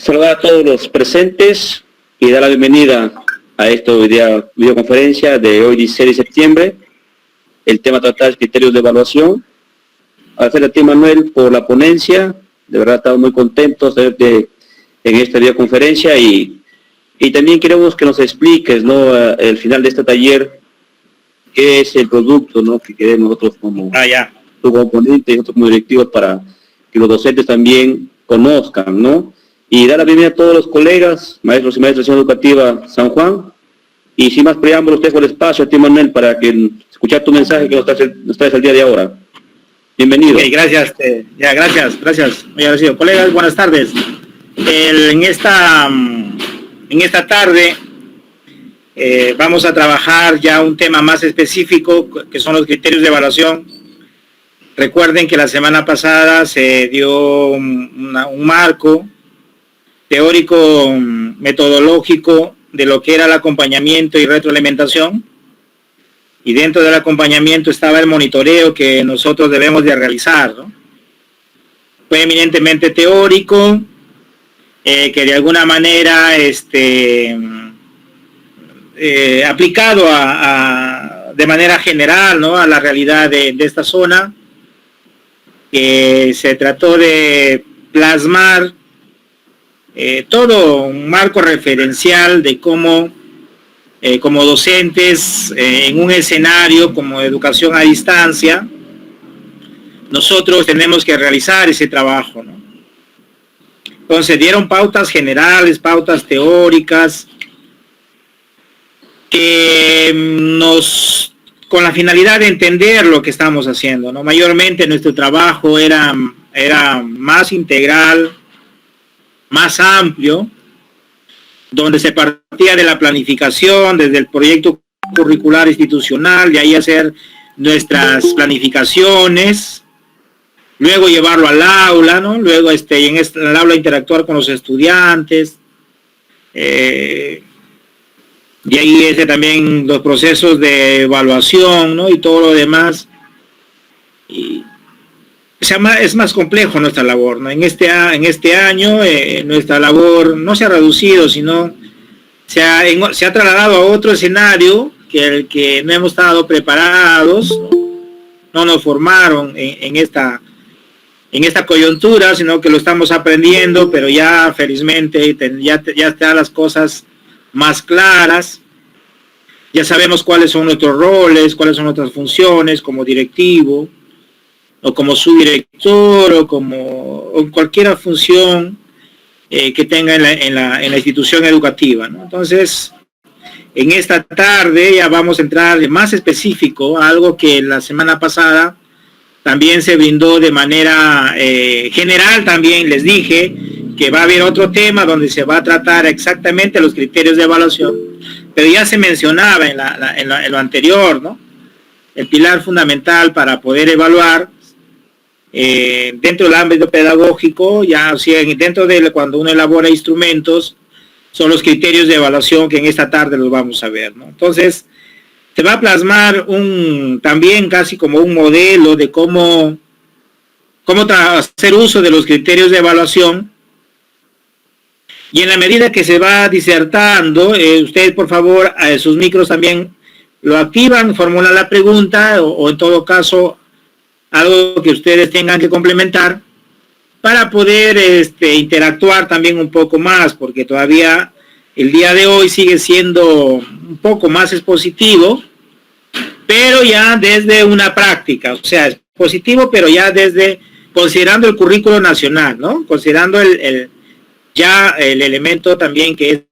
Saludar a todos los presentes y dar la bienvenida a esta videoconferencia de hoy 16 de septiembre. El tema a tratar es criterios de evaluación. Agradecer a ti, Manuel, por la ponencia. De verdad estamos muy contentos de verte en esta videoconferencia y también queremos que nos expliques, ¿no?, el final de este taller, qué es el producto, ¿no?, que queremos nosotros como tu componente y nosotros como directivos para que los docentes también conozcan, ¿no? Y dar la bienvenida a todos los colegas, maestros y maestras de Enseñanza Educativa San Juan. Y sin más preámbulos, dejo el espacio a ti, Manuel, para que escuchar tu mensaje que nos traes el día de ahora. Bienvenido. Okay, gracias. Gracias. Muy agradecido. Colegas, buenas tardes. En esta tarde vamos a trabajar ya un tema más específico, que son los criterios de evaluación. Recuerden que la semana pasada se dio un marco teórico metodológico de lo que era el acompañamiento y retroalimentación, y dentro del acompañamiento estaba el monitoreo que nosotros debemos de realizar, ¿no? Fue eminentemente teórico, que de alguna manera aplicado de manera general, ¿no?, a la realidad de esta zona, que se trató de plasmar todo un marco referencial de cómo como docentes en un escenario como educación a distancia nosotros tenemos que realizar ese trabajo, ¿no? Entonces dieron pautas generales, pautas teóricas que con la finalidad de entender lo que estamos haciendo, ¿no? Mayormente nuestro trabajo era más integral, más amplio, donde se partía de la planificación, desde el proyecto curricular institucional, de ahí hacer nuestras planificaciones, luego llevarlo al aula, ¿no? Luego en el aula interactuar con los estudiantes, y ahí también los procesos de evaluación, ¿no?, y todo lo demás. Es más complejo nuestra labor, ¿no? En este año nuestra labor no se ha reducido, sino se ha trasladado a otro escenario el que no hemos estado preparados, no nos formaron en esta coyuntura, sino que lo estamos aprendiendo, pero ya felizmente ya están las cosas más claras. Ya sabemos cuáles son nuestros roles, cuáles son nuestras funciones como directivo, o como subdirector, o cualquier función que tenga en la institución educativa, ¿no? Entonces, en esta tarde ya vamos a entrar más específico a algo que la semana pasada también se brindó de manera general. También les dije que va a haber otro tema donde se va a tratar exactamente los criterios de evaluación, pero ya se mencionaba en lo anterior, ¿no?, el pilar fundamental para poder evaluar dentro del ámbito pedagógico, ya, o sea, dentro de cuando uno elabora instrumentos, son los criterios de evaluación que en esta tarde los vamos a ver, ¿no? Entonces, se va a plasmar también casi como un modelo de cómo hacer uso de los criterios de evaluación, y en la medida que se va disertando, ustedes por favor sus micros también lo activan, formulan la pregunta o en todo caso algo que ustedes tengan que complementar para poder interactuar también un poco más, porque todavía el día de hoy sigue siendo un poco más expositivo, pero ya desde una práctica, o sea, es positivo, pero ya considerando el currículo nacional, ¿no? Considerando el elemento también que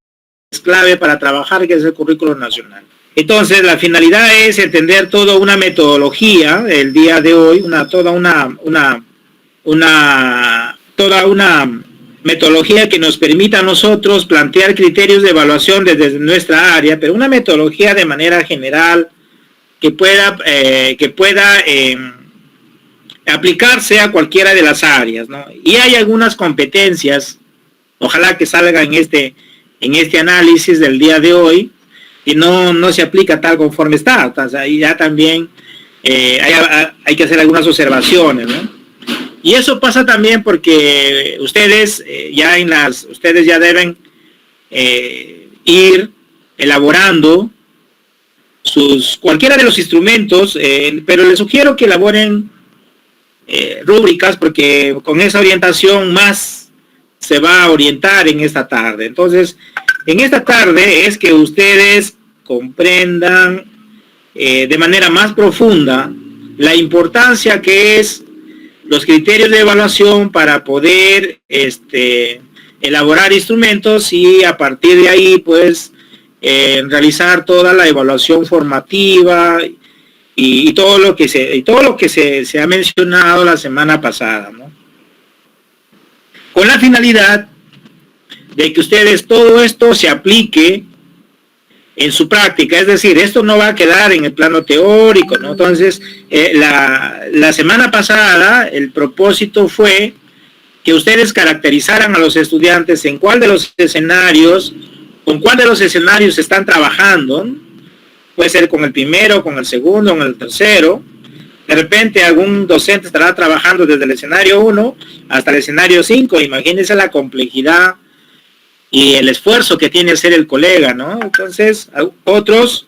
es clave para trabajar, que es el currículo nacional. Entonces, la finalidad es entender toda una metodología el día de hoy, toda una metodología que nos permita a nosotros plantear criterios de evaluación desde nuestra área, pero una metodología de manera general que pueda aplicarse a cualquiera de las áreas, ¿no? Y hay algunas competencias, ojalá que salga en este análisis del día de hoy, y no se aplica tal conforme está. O sea, ahí ya también hay que hacer algunas observaciones, ¿no? Y eso pasa también porque ustedes ya deben ir elaborando cualquiera de los instrumentos, pero les sugiero que elaboren rúbricas, porque con esa orientación más se va a orientar en esta tarde. Entonces, en esta tarde es que ustedes comprendan de manera más profunda la importancia que es los criterios de evaluación para poder elaborar instrumentos y a partir de ahí pues realizar toda la evaluación formativa y todo lo que se ha mencionado la semana pasada, ¿no? Con la finalidad de que ustedes todo esto se aplique en su práctica, es decir, esto no va a quedar en el plano teórico, ¿no? Entonces, la semana pasada el propósito fue que ustedes caracterizaran a los estudiantes en con cuál de los escenarios están trabajando. Puede ser con el primero, con el segundo, con el tercero. De repente algún docente estará trabajando desde el escenario 1 hasta el escenario 5. Imagínense la complejidad y el esfuerzo que tiene que hacer el colega, ¿no? Entonces, otros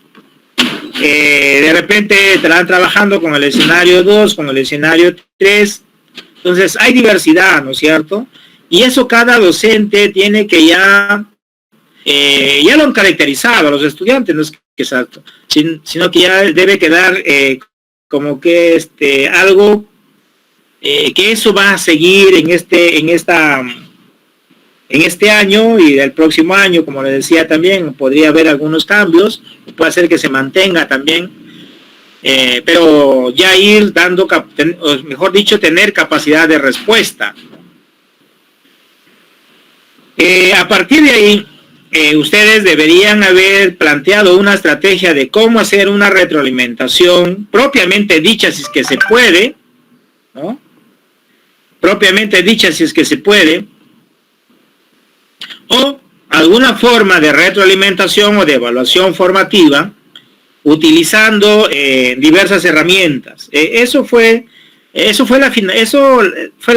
de repente estarán trabajando con el escenario 2, con el escenario 3. Entonces, hay diversidad, ¿no es cierto? Y eso cada docente tiene que ya lo han caracterizado a los estudiantes, no es que exacto, sino que ya debe quedar como que algo que eso va a seguir en este año y el próximo año, como les decía también, podría haber algunos cambios, puede ser que se mantenga también, pero ya ir dando, mejor dicho, tener capacidad de respuesta. A partir de ahí, ustedes deberían haber planteado una estrategia de cómo hacer una retroalimentación propiamente dicha, si es que se puede, ¿no? Propiamente dicha, si es que se puede, o alguna forma de retroalimentación o de evaluación formativa utilizando diversas herramientas. Eso fue la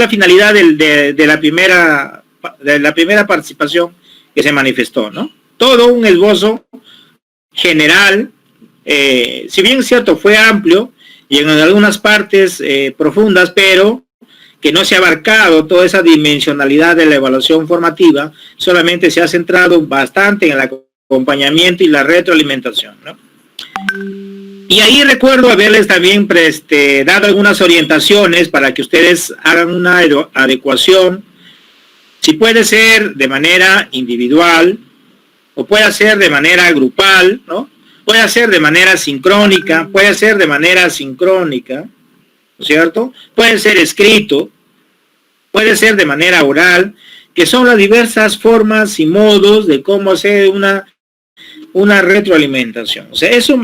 finalidad de la primera participación que se manifestó, ¿no? Todo un esbozo general, si bien es cierto, fue amplio y en algunas partes profundas, pero que no se ha abarcado toda esa dimensionalidad de la evaluación formativa, solamente se ha centrado bastante en el acompañamiento y la retroalimentación, ¿no? Y ahí recuerdo haberles también dado algunas orientaciones para que ustedes hagan una adecuación, si puede ser de manera individual, o puede ser de manera grupal, ¿no? Puede ser de manera sincrónica, puede ser de manera asincrónica, ¿no es cierto? Puede ser escrito, puede ser de manera oral, que son las diversas formas y modos de cómo hacer una retroalimentación. O sea, eso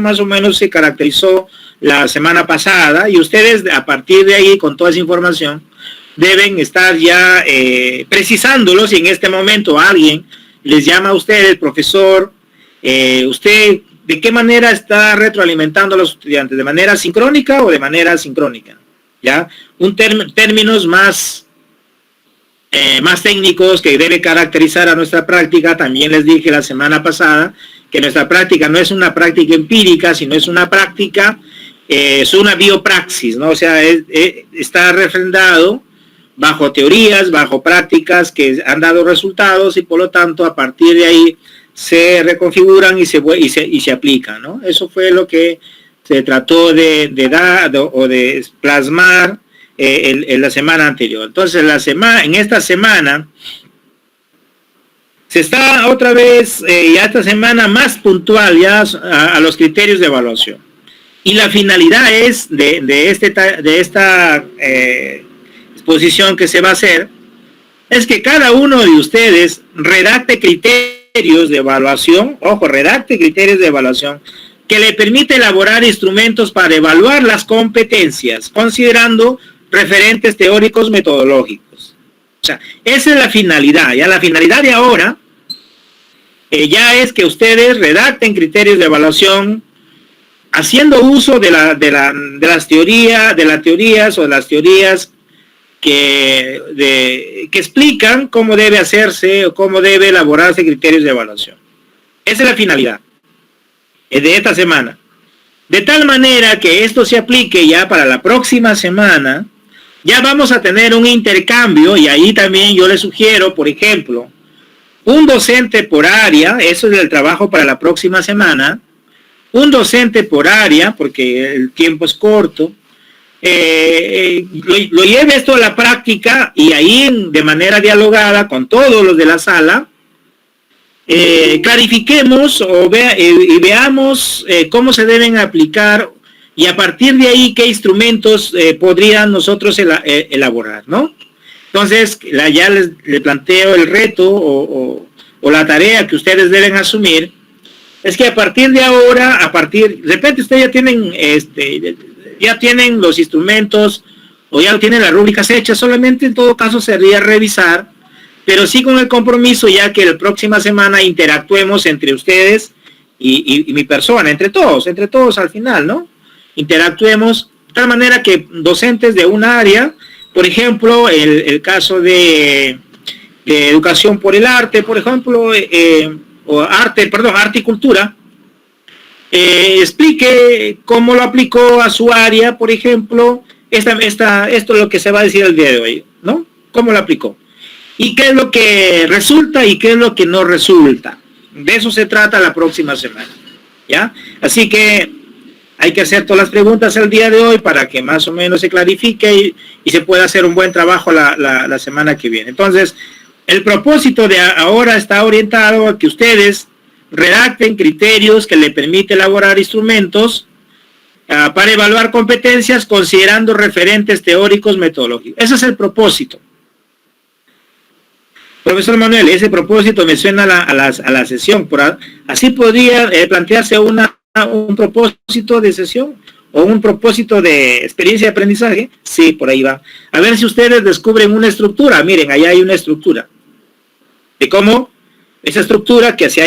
más o menos se caracterizó la semana pasada, y ustedes a partir de ahí, con toda esa información, deben estar ya precisándolos. Si en este momento alguien les llama a ustedes, profesor, usted de qué manera está retroalimentando a los estudiantes, de manera sincrónica o de manera asincrónica, ¿ya? Términos más técnicos que debe caracterizar a nuestra práctica. También les dije la semana pasada que nuestra práctica no es una práctica empírica, sino es una práctica, es una biopraxis, ¿no? O sea, está refrendado bajo teorías, bajo prácticas que han dado resultados, y por lo tanto a partir de ahí se reconfiguran y se aplican, ¿no? Eso fue lo que se trató de dar o de plasmar en la semana anterior. Entonces en esta semana se está otra vez ya esta semana más puntual ya a los criterios de evaluación, y la finalidad es de esta exposición que se va a hacer, es que cada uno de ustedes redacte criterios de evaluación, redacte criterios de evaluación que le permite elaborar instrumentos para evaluar las competencias, considerando referentes teóricos metodológicos. O sea, esa es la finalidad. Ya la finalidad de ahora ya es que ustedes redacten criterios de evaluación haciendo uso de las teorías que explican cómo debe hacerse o cómo debe elaborarse criterios de evaluación. Esa es la finalidad de esta semana. De tal manera que esto se aplique ya para la próxima semana, ya vamos a tener un intercambio, y ahí también yo les sugiero, por ejemplo, un docente por área, eso es el trabajo para la próxima semana, un docente por área, porque el tiempo es corto, lo lleve esto a la práctica y ahí de manera dialogada con todos los de la sala, clarifiquemos y veamos cómo se deben aplicar y a partir de ahí qué instrumentos podrían nosotros elaborar, ¿no? Entonces, ya les planteo el reto o la tarea que ustedes deben asumir, es que a partir de ahora, de repente ustedes ya tienen los instrumentos o ya tienen las rúbricas hechas, solamente en todo caso sería revisar, pero sí con el compromiso ya que la próxima semana interactuemos entre ustedes y mi persona, entre todos al final, ¿no? Interactuemos de tal manera que docentes de un área, por ejemplo, el caso de educación por el arte, por ejemplo, arte y cultura, explique cómo lo aplicó a su área, por ejemplo, esto es lo que se va a decir el día de hoy, ¿no? ¿Cómo lo aplicó? Y qué es lo que resulta y qué es lo que no resulta. De eso se trata la próxima semana, ¿ya? Así que hay que hacer todas las preguntas el día de hoy para que más o menos se clarifique y se pueda hacer un buen trabajo la semana que viene. Entonces, el propósito de ahora está orientado a que ustedes redacten criterios que le permiten elaborar instrumentos para evaluar competencias considerando referentes teóricos metodológicos. Ese es el propósito. Profesor Manuel, ese propósito me suena a la sesión. Así podría plantearse un propósito de sesión o un propósito de experiencia de aprendizaje. Sí, por ahí va. A ver si ustedes descubren una estructura. Miren, allá hay una estructura. De cómo esa estructura que se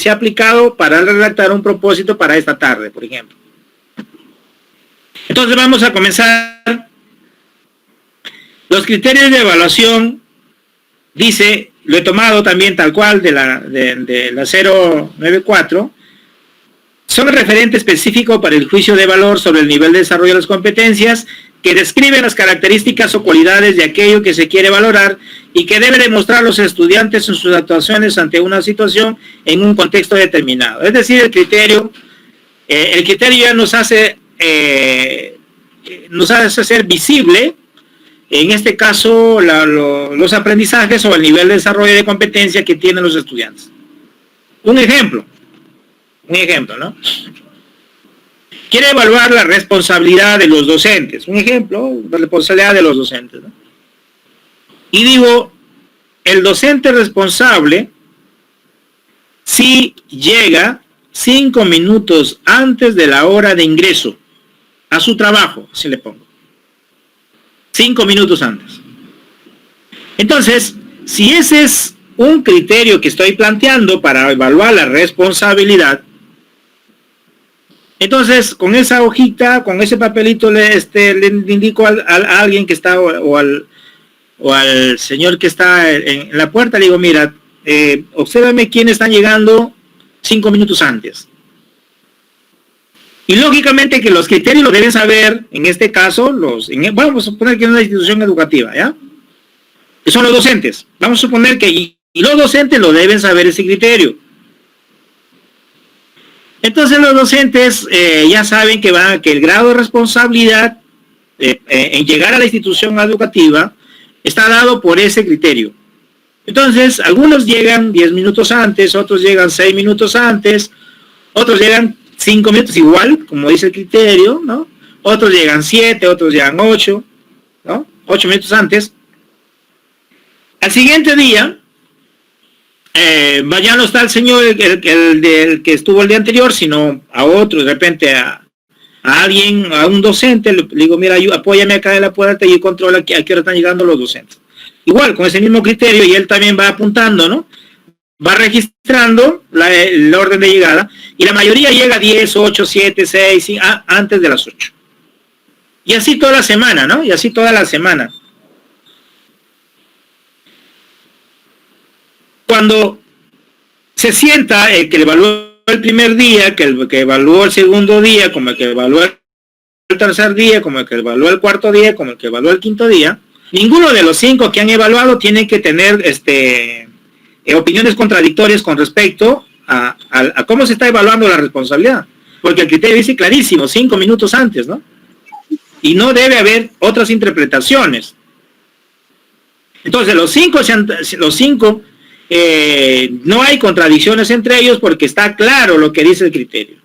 ha aplicado para redactar un propósito para esta tarde, por ejemplo. Entonces vamos a comenzar. Los criterios de evaluación, dice, lo he tomado también tal cual de la 094, son el referente específico para el juicio de valor sobre el nivel de desarrollo de las competencias que describen las características o cualidades de aquello que se quiere valorar y que deben demostrar los estudiantes en sus actuaciones ante una situación en un contexto determinado. Es decir, el criterio ya nos hace ser visible, en este caso, los aprendizajes o el nivel de desarrollo de competencia que tienen los estudiantes. Un ejemplo, ¿no? Quiere evaluar la responsabilidad de los docentes. Un ejemplo, la responsabilidad de los docentes, ¿no? Y digo, el docente responsable, si llega 5 minutos antes de la hora de ingreso a su trabajo, así le pongo. 5 minutos antes. Entonces, si ese es un criterio que estoy planteando para evaluar la responsabilidad, entonces con esa hojita, con ese papelito le indico a alguien que está o al señor que está en la puerta, le digo, mira, obsérvame quiénes están llegando 5 minutos antes. Y lógicamente que los criterios lo deben saber, en este caso, vamos a suponer que es una institución educativa, ¿ya? Que son los docentes. Vamos a suponer que y los docentes lo deben saber ese criterio. Entonces los docentes ya saben que el grado de responsabilidad en llegar a la institución educativa está dado por ese criterio. Entonces, algunos llegan 10 minutos antes, otros llegan 6 minutos antes, otros llegan 5 minutos igual, como dice el criterio, ¿no? Otros llegan 7, otros llegan 8, ¿no? 8 minutos antes. Al siguiente día, ya no está el señor, el que estuvo el día anterior, sino a otro, de repente a alguien, a un docente, le digo, mira, apóyame acá en la puerta y controla a qué hora están llegando los docentes. Igual, con ese mismo criterio, y él también va apuntando, ¿no? Va registrando el orden de llegada, y la mayoría llega 10, 8, 7, 6, 5, antes de las 8. Y así toda la semana, ¿no? Y así toda la semana. cuando se sienta el que evaluó el primer día, que el que evaluó el segundo día, como el que evaluó el tercer día, como el que evaluó el cuarto día, como el que evaluó el quinto día, ninguno de los 5 que han evaluado tiene que tener opiniones contradictorias con respecto a cómo se está evaluando la responsabilidad, porque el criterio dice clarísimo, 5 minutos antes, ¿no? Y no debe haber otras interpretaciones. Entonces los cinco no hay contradicciones entre ellos porque está claro lo que dice el criterio.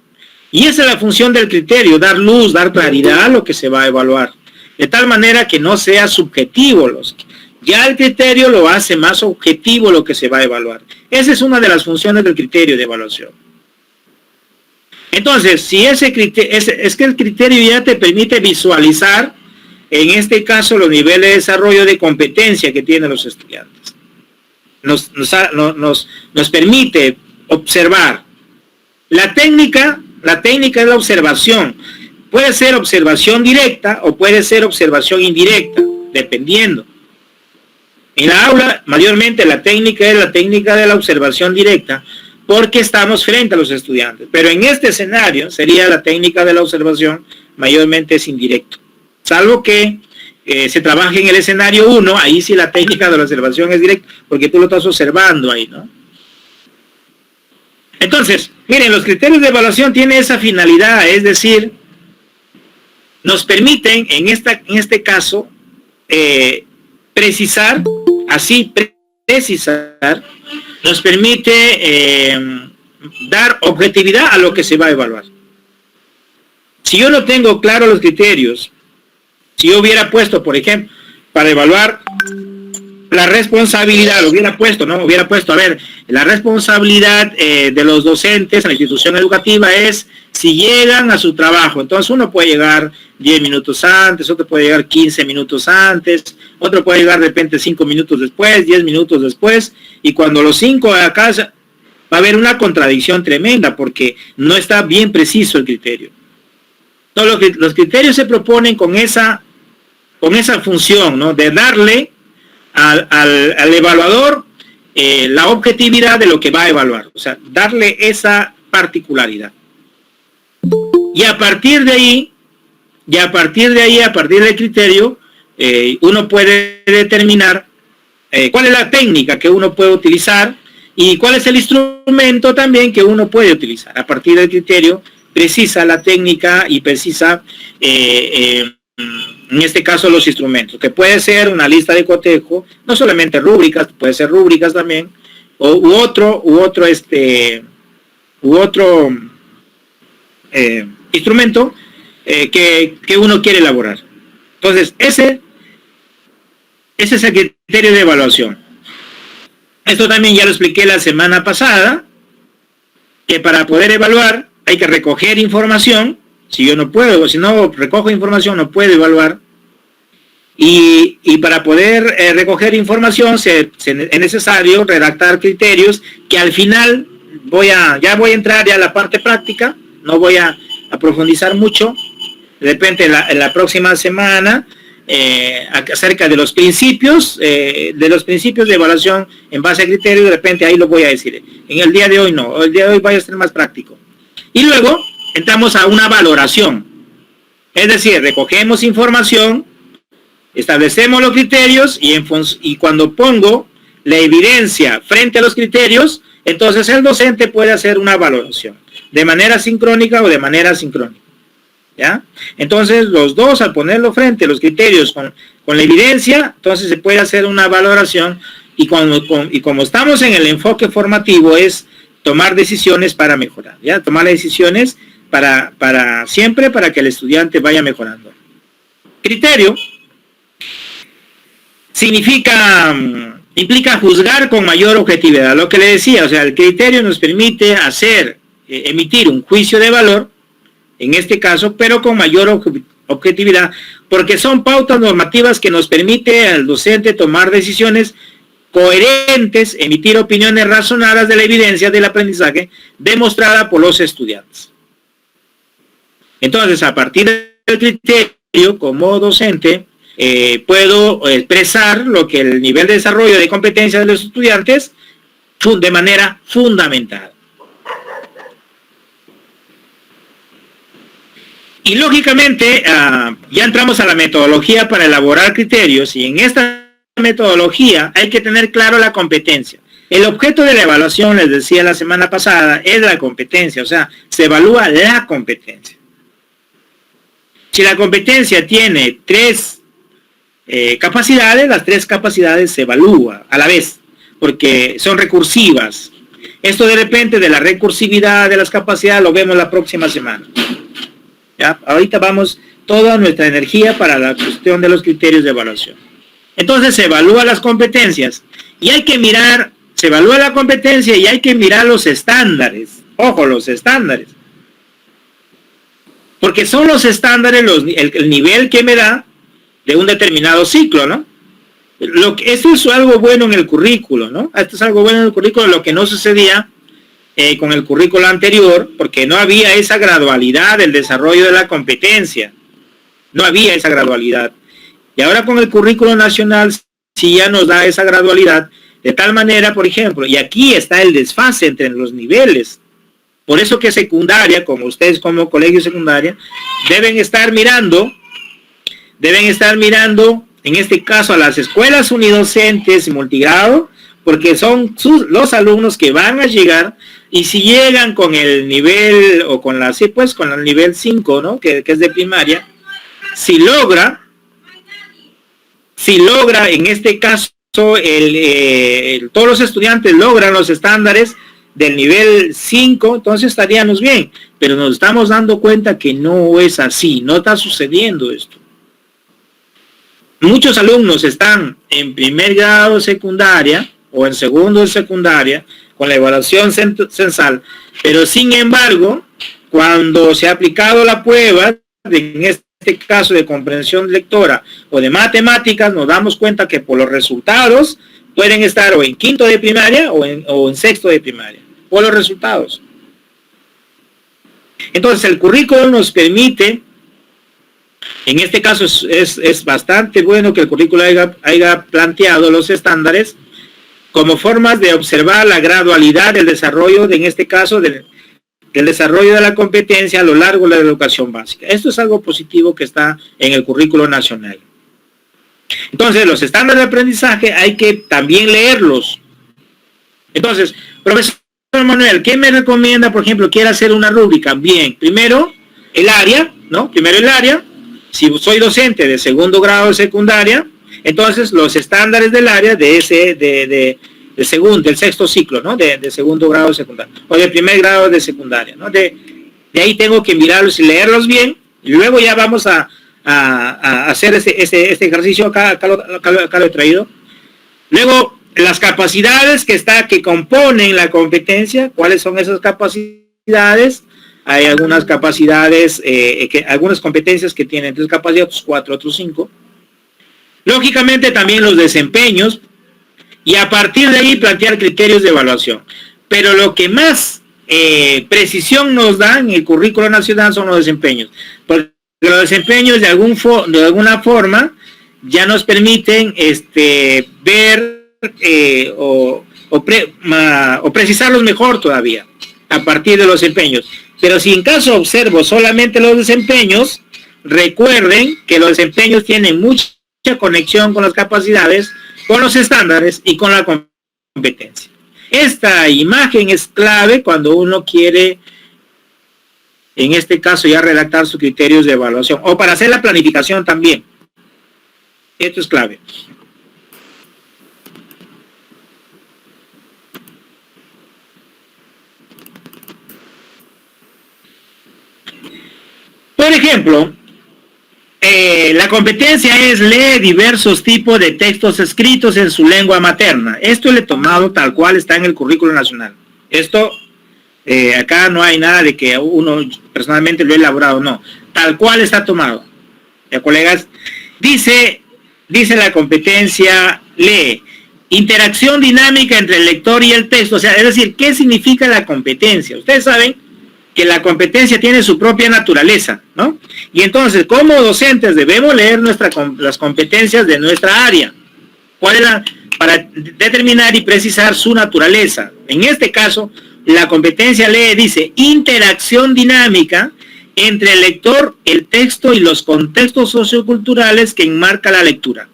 Y esa es la función del criterio, dar luz, dar claridad a lo que se va a evaluar, de tal manera que no sea subjetivo. Ya el criterio lo hace más objetivo lo que se va a evaluar. Esa es una de las funciones del criterio de evaluación. Entonces, si ese criterio, es que el criterio ya te permite visualizar, en este caso, los niveles de desarrollo de competencia que tienen los estudiantes. Nos permite observar. La técnica es la observación. Puede ser observación directa o puede ser observación indirecta, dependiendo. En la aula, mayormente la técnica es la técnica de la observación directa, porque estamos frente a los estudiantes. Pero en este escenario sería la técnica de la observación, mayormente es indirecto. Salvo que se trabaje en el escenario 1, ahí sí la técnica de la observación es directa, porque tú lo estás observando ahí, ¿no? Entonces, miren, los criterios de evaluación tienen esa finalidad, es decir, nos permiten, en este caso, precisar, nos permite dar objetividad a lo que se va a evaluar. Si yo no tengo claro los criterios, si yo hubiera puesto, por ejemplo, para evaluar la responsabilidad, hubiera puesto, a ver, la responsabilidad de los docentes en la institución educativa es si llegan a su trabajo. Entonces uno puede llegar 10 minutos antes, otro puede llegar 15 minutos antes, otro puede llegar de repente 5 minutos después, 10 minutos después, y cuando los 5 a casa va a haber una contradicción tremenda porque no está bien preciso el criterio. Entonces los criterios se proponen con esa función, ¿no? De darle al evaluador la objetividad de lo que va a evaluar, o sea, darle esa particularidad. Y a partir de ahí, a partir del criterio, uno puede determinar cuál es la técnica que uno puede utilizar y cuál es el instrumento también que uno puede utilizar. A partir del criterio, precisa la técnica y precisa, en este caso, los instrumentos, que puede ser una lista de cotejo, no solamente rúbricas, puede ser rúbricas también, u otro instrumento que uno quiere elaborar. Entonces, ese es el criterio de evaluación. Esto también ya lo expliqué la semana pasada, que para poder evaluar hay que recoger información. Si yo no puedo, si no recojo información, no puedo evaluar. Y para poder recoger información es necesario redactar criterios que al final ya voy a entrar ya a la parte práctica, no voy a profundizar mucho. De repente en la próxima semana acerca de los principios de evaluación en base a criterios, de repente ahí lo voy a decir. En el día de hoy no, el día de hoy voy a ser más práctico. Y luego entramos a una valoración, es decir, recogemos información, establecemos los criterios y cuando pongo la evidencia frente a los criterios, entonces el docente puede hacer una valoración de manera sincrónica o de manera asincrónica, ¿ya? Entonces los dos, al ponerlo frente a los criterios con la evidencia, entonces se puede hacer una valoración y como estamos en el enfoque formativo es tomar decisiones para mejorar, ¿ya? Tomar decisiones para siempre para que el estudiante vaya mejorando. Criterio implica juzgar con mayor objetividad, lo que le decía, o sea, el criterio nos permite emitir un juicio de valor, en este caso, pero con mayor objetividad, porque son pautas normativas que nos permite al docente tomar decisiones coherentes, emitir opiniones razonadas de la evidencia del aprendizaje demostrada por los estudiantes. Entonces, a partir del criterio, como docente, puedo expresar lo que el nivel de desarrollo de competencia de los estudiantes de manera fundamental. Y lógicamente ya entramos a la metodología para elaborar criterios, y en esta metodología hay que tener claro la competencia. El objeto de la evaluación, les decía la semana pasada, es la competencia, o sea, se evalúa la competencia. Si la competencia tiene 3 capacidades, las 3 capacidades se evalúa a la vez, porque son recursivas. Esto de repente de la recursividad de las capacidades lo vemos la próxima semana. ¿Ya? Ahorita vamos toda nuestra energía para la cuestión de los criterios de evaluación. Entonces se evalúa las competencias y hay que mirar, se evalúa la competencia y hay que mirar los estándares. Ojo, los estándares. Porque son los estándares el nivel que me da de un determinado ciclo, ¿no? Esto es algo bueno en el currículo, ¿no? Esto es algo bueno en el currículo, lo que no sucedía con el currículo anterior, porque no había esa gradualidad del desarrollo de la competencia. No había esa gradualidad. Y ahora con el currículo nacional sí ya nos da esa gradualidad, de tal manera, por ejemplo, y aquí está el desfase entre los niveles. Por eso que secundaria, como ustedes como colegio secundaria, deben estar mirando, en este caso a las escuelas unidocentes y multigrado, porque son los alumnos que van a llegar, y si llegan con el nivel, o con con el nivel 5, ¿no? que es de primaria, si logra en este caso, todos los estudiantes logran los estándares del nivel 5, entonces estaríamos bien, pero nos estamos dando cuenta que no es así, no está sucediendo esto. Muchos alumnos están en primer grado de secundaria, o en segundo de secundaria, con la evaluación censal, pero sin embargo, cuando se ha aplicado la prueba, en este caso de comprensión lectora o de matemáticas, nos damos cuenta que por los resultados pueden estar o en quinto de primaria o en sexto de primaria, por los resultados. Entonces el currículo nos permite, en este caso es bastante bueno que el currículo haya planteado los estándares como formas de observar la gradualidad del desarrollo, en este caso del desarrollo de la competencia a lo largo de la educación básica. Esto es algo positivo que está en el currículo nacional. Entonces, los estándares de aprendizaje hay que también leerlos. Entonces, profesor Manuel, ¿qué me recomienda, por ejemplo, quiere hacer una rúbrica? Bien, primero el área, ¿no? Primero el área. Si soy docente de segundo grado de secundaria, entonces los estándares del área del sexto ciclo, ¿no? De segundo grado de secundaria, o de primer grado de secundaria, ¿no? De ahí tengo que mirarlos y leerlos bien, y luego ya vamos a hacer este ejercicio, acá lo he traído. Luego, las capacidades que componen la competencia, ¿cuáles son esas capacidades? Hay algunas capacidades, algunas competencias que tienen 3 capacidades, otros 4, otros 5. Lógicamente también los desempeños, y a partir de ahí plantear criterios de evaluación. Pero lo que más precisión nos da en el currículo nacional son los desempeños, porque los desempeños de alguna forma ya nos permiten ver o precisarlos mejor todavía a partir de los desempeños. Pero si en caso observo solamente los desempeños, recuerden que los desempeños tienen mucha conexión con las capacidades, con los estándares y con la competencia. Esta imagen es clave cuando uno quiere, en este caso, ya redactar sus criterios de evaluación, o para hacer la planificación también. Esto es clave. Por ejemplo, la competencia es leer diversos tipos de textos escritos en su lengua materna. Esto lo he tomado tal cual está en el currículo nacional. Esto, acá no hay nada de que uno personalmente lo he elaborado, no. Tal cual está tomado. ¿Ya, colegas? Dice la competencia, lee. Interacción dinámica entre el lector y el texto. O sea, es decir, ¿qué significa la competencia? Ustedes saben que la competencia tiene su propia naturaleza, ¿no? Y entonces, como docentes, debemos leer las competencias de nuestra área. para determinar y precisar su naturaleza. En este caso, la competencia lee, dice, interacción dinámica entre el lector, el texto y los contextos socioculturales que enmarca la lectura.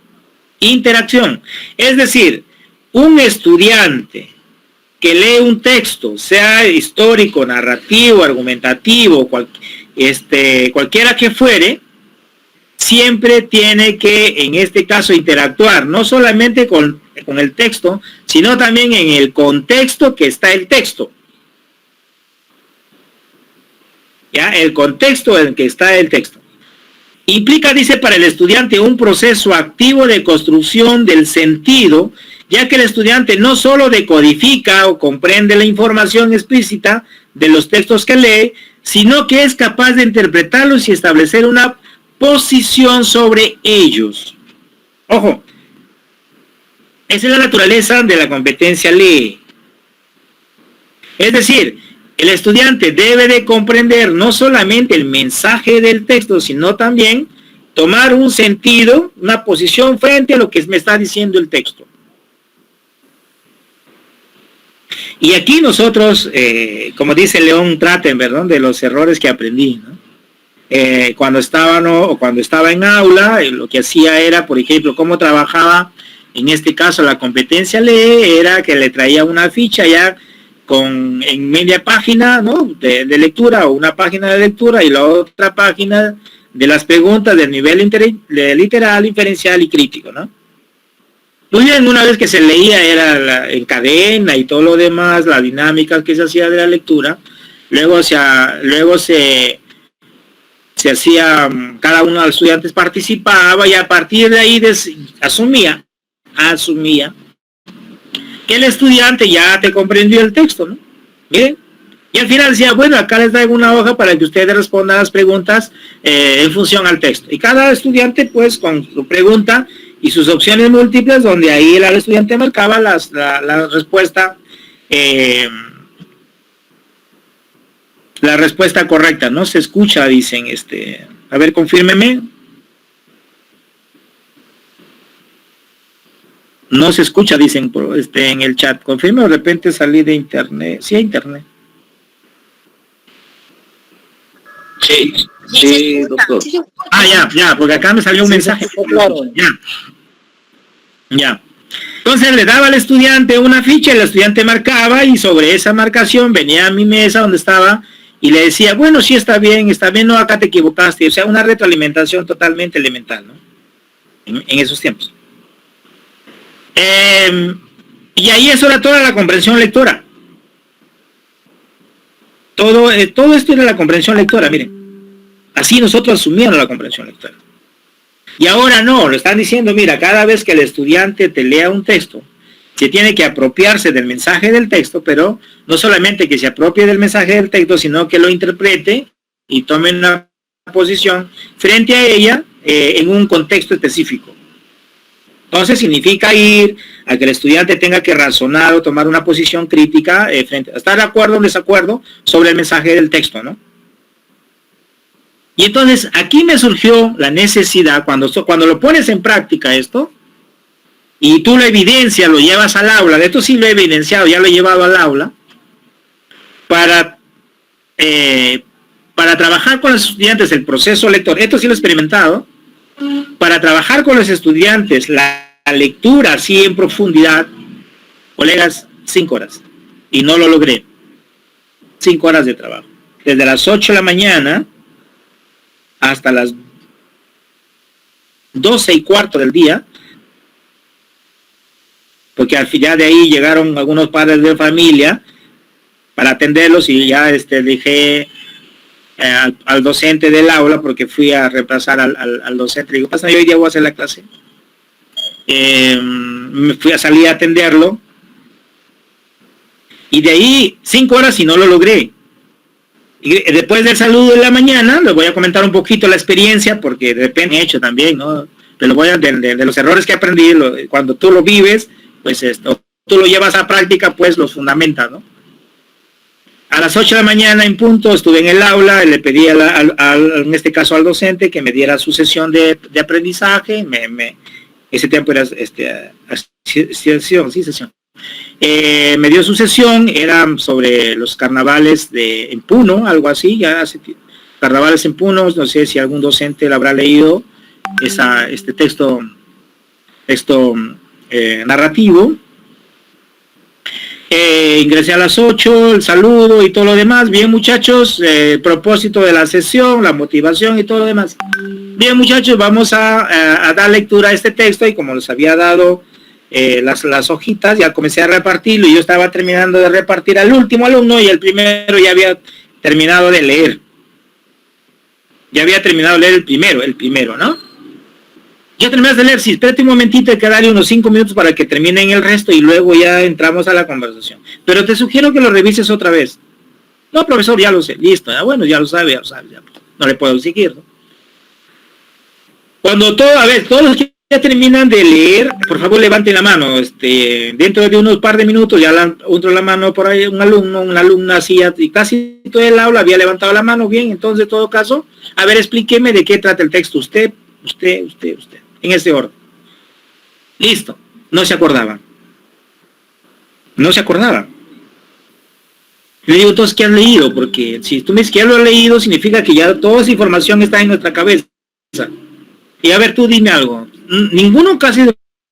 Interacción. Es decir, un estudiante que lee un texto, sea histórico, narrativo, argumentativo, cualquiera que fuere, siempre tiene que, en este caso, interactuar, no solamente con el texto, sino también en el contexto que está el texto. ¿Ya? El contexto en que está el texto. Implica, dice, para el estudiante un proceso activo de construcción del sentido, ya que el estudiante no solo decodifica o comprende la información explícita de los textos que lee, sino que es capaz de interpretarlos y establecer una posición sobre ellos. Ojo, esa es la naturaleza de la competencia lee. Es decir, el estudiante debe de comprender no solamente el mensaje del texto, sino también tomar un sentido, una posición frente a lo que me está diciendo el texto. Y aquí nosotros, como dice León Trattenberg, de los errores que aprendí, ¿no? Cuando estaba en aula, lo que hacía era, por ejemplo, cómo trabajaba, en este caso la competencia lee, era que le traía una ficha ya en media página, ¿no?, de lectura, o una página de lectura, y la otra página de las preguntas del nivel literal, inferencial y crítico, ¿no? Muy bien, una vez que se leía era en cadena y todo lo demás, la dinámica que se hacía de la lectura, luego se hacía, cada uno de los estudiantes participaba, y a partir de ahí asumía que el estudiante ya te comprendió el texto, ¿no? Miren, y al final decía, bueno, acá les traigo una hoja para que ustedes respondan las preguntas en función al texto. Y cada estudiante, pues, con su pregunta y sus opciones múltiples, donde ahí el estudiante marcaba la respuesta, la respuesta correcta. No se escucha, dicen, a ver, confírmeme. No se escucha, dicen, en el chat. Confirme, de repente salí de internet. Sí, a internet. Sí, doctor. Ya, porque acá me salió un mensaje. Claro. Ya. Entonces le daba al estudiante una ficha, el estudiante marcaba, y sobre esa marcación venía a mi mesa donde estaba y le decía, bueno, sí, está bien, no, acá te equivocaste. O sea, una retroalimentación totalmente elemental, ¿no? En esos tiempos. Y ahí eso era toda la comprensión lectora. Todo esto era la comprensión lectora, miren. Así nosotros asumíamos la comprensión lectora. Y ahora no, lo están diciendo, mira, cada vez que el estudiante te lea un texto, se tiene que apropiarse del mensaje del texto, pero no solamente que se apropie del mensaje del texto, sino que lo interprete y tome una posición frente a ella en un contexto específico. Entonces significa ir a que el estudiante tenga que razonar o tomar una posición crítica frente a estar de acuerdo o desacuerdo sobre el mensaje del texto, ¿no? Y entonces aquí me surgió la necesidad, cuando lo pones en práctica esto, y tú lo evidencias, lo llevas al aula, de esto sí lo he evidenciado, ya lo he llevado al aula, para trabajar con los estudiantes el proceso lector, esto sí lo he experimentado, para trabajar con los estudiantes la lectura así en profundidad, colegas, 5 horas, y no lo logré. 5 horas de trabajo, desde las 8 de la mañana hasta las 12:15 del día, porque al final de ahí llegaron algunos padres de familia para atenderlos, y ya dejé al docente del aula, porque fui a reemplazar al docente. Le digo, pasa, yo hoy día voy a hacer la clase. Me fui a salir a atenderlo, y de ahí 5 horas y no lo logré. Y después del saludo de la mañana, les voy a comentar un poquito la experiencia, porque de repente he hecho también, ¿no? Pero voy a de los errores que aprendí, cuando tú lo vives, pues tú lo llevas a práctica, pues lo fundamentas, ¿no? A las 8 de la mañana en punto estuve en el aula, le pedí en este caso al docente que me diera su sesión de aprendizaje, ese tiempo era sesión. Me dio su sesión, era sobre los carnavales en Puno, algo así, ya hace carnavales en Puno, no sé si algún docente lo habrá leído, este texto narrativo. Ingresé a las 8, el saludo y todo lo demás. Bien, muchachos, propósito de la sesión, la motivación y todo lo demás. Bien, muchachos, vamos a dar lectura a este texto, y como les había dado las hojitas, ya comencé a repartirlo, y yo estaba terminando de repartir al último alumno, y el primero ya había terminado de leer. Ya había terminado de leer el primero, ¿no? Ya terminaste de leer, sí, espérate un momentito, hay que darle unos 5 minutos para que terminen el resto, y luego ya entramos a la conversación. Pero te sugiero que lo revises otra vez. No, profesor, ya lo sé, listo, bueno, ya lo sabe, ya, no le puedo seguir, ¿no? Cuando todos los que ya terminan de leer, por favor levanten la mano, dentro de unos par de minutos ya otro la mano por ahí, un alumno, una alumna así, y casi todo el aula había levantado la mano. Bien, entonces en todo caso, a ver, explíqueme de qué trata el texto, usted, en ese orden. Listo, no se acordaban. Le digo, entonces, ¿qué has leído? Porque si tú me dices que ya lo has leído, significa que ya toda esa información está en nuestra cabeza. Y a ver, tú dime algo. Ninguno casi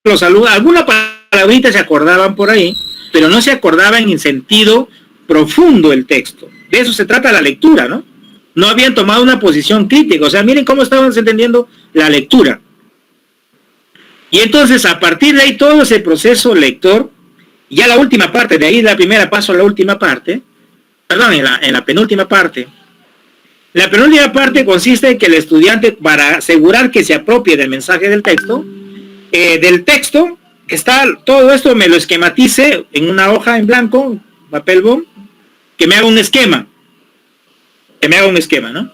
los saluda, alguna palabrita se acordaban por ahí, pero no se acordaban en sentido profundo el texto. De eso se trata la lectura, ¿no? No habían tomado una posición crítica. O sea, miren cómo estaban entendiendo la lectura. Y entonces, a partir de ahí, todo ese proceso lector, ya la última parte, de ahí la primera paso a la última parte, perdón, en la penúltima parte. La penúltima parte consiste en que el estudiante, para asegurar que se apropie del mensaje del texto, que está, todo esto me lo esquematice en una hoja en blanco, papel bond, que me haga un esquema. ¿No?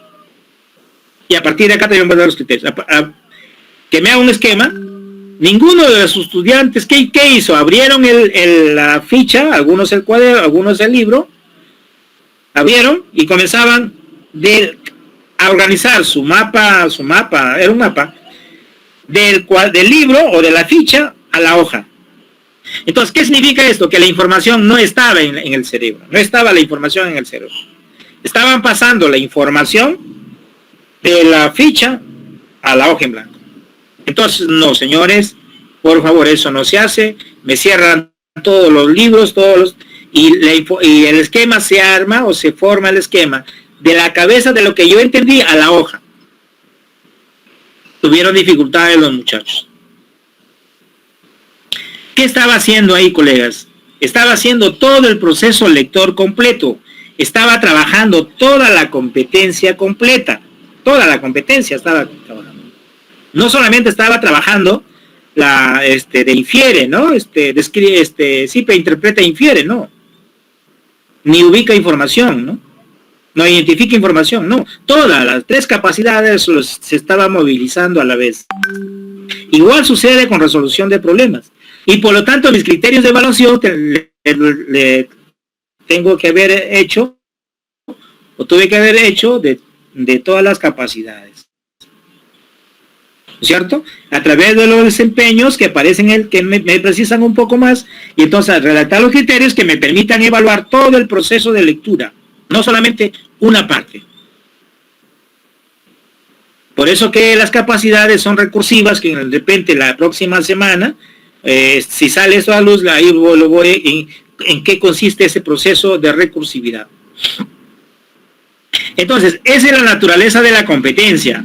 Y a partir de acá te voy a dar los criterios. Que me haga un esquema. Ninguno de los estudiantes, ¿qué hizo? Abrieron la ficha, algunos el cuaderno, algunos el libro, abrieron y comenzaban a organizar su mapa, era un mapa, del libro o de la ficha a la hoja. Entonces, ¿qué significa esto? Que la información no estaba en el cerebro, no estaba la información en el cerebro. Estaban pasando la información de la ficha a la hoja en blanco. Entonces, no, señores, por favor, eso no se hace. Me cierran todos los libros, y el esquema se arma o se forma el esquema de la cabeza de lo que yo entendí a la hoja. Tuvieron dificultades los muchachos. ¿Qué estaba haciendo ahí, colegas? Estaba haciendo todo el proceso lector completo. Estaba trabajando toda la competencia completa. Toda la competencia estaba trabajando. No solamente estaba trabajando de infiere, ¿no? Describe, sí, pero interpreta e infiere, ¿no? Ni ubica información, ¿no? No identifica información, no. Todas las 3 capacidades se estaban movilizando a la vez. Igual sucede con resolución de problemas. Y por lo tanto, mis criterios de evaluación tuve que haber hecho de todas las capacidades. ¿Cierto? A través de los desempeños que aparecen que me precisan un poco más, y entonces redactar los criterios que me permitan evaluar todo el proceso de lectura, no solamente una parte. Por eso que las capacidades son recursivas, que de repente la próxima semana, si sale esto a luz, ahí lo voy en qué consiste ese proceso de recursividad. Entonces, esa es la naturaleza de la competencia.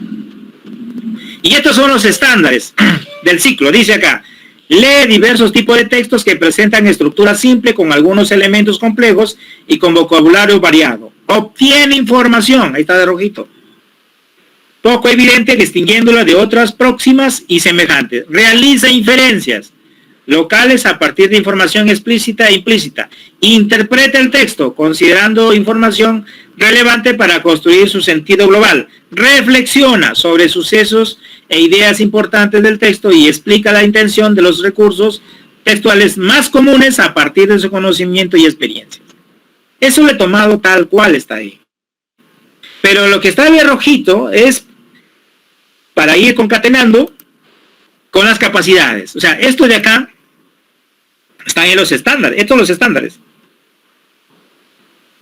Y estos son los estándares del ciclo. Dice acá, lee diversos tipos de textos que presentan estructura simple con algunos elementos complejos y con vocabulario variado. Obtiene información, ahí está de rojito, poco evidente, distinguiéndola de otras próximas y semejantes. Realiza inferencias locales a partir de información explícita e implícita. Interpreta el texto considerando información relevante para construir su sentido global. Reflexiona sobre sucesos e ideas importantes del texto y explica la intención de los recursos textuales más comunes a partir de su conocimiento y experiencia. Eso lo he tomado tal cual está ahí. Pero lo que está de rojito es para ir concatenando con las capacidades. O sea, esto de acá están en los estándares, estos son los estándares.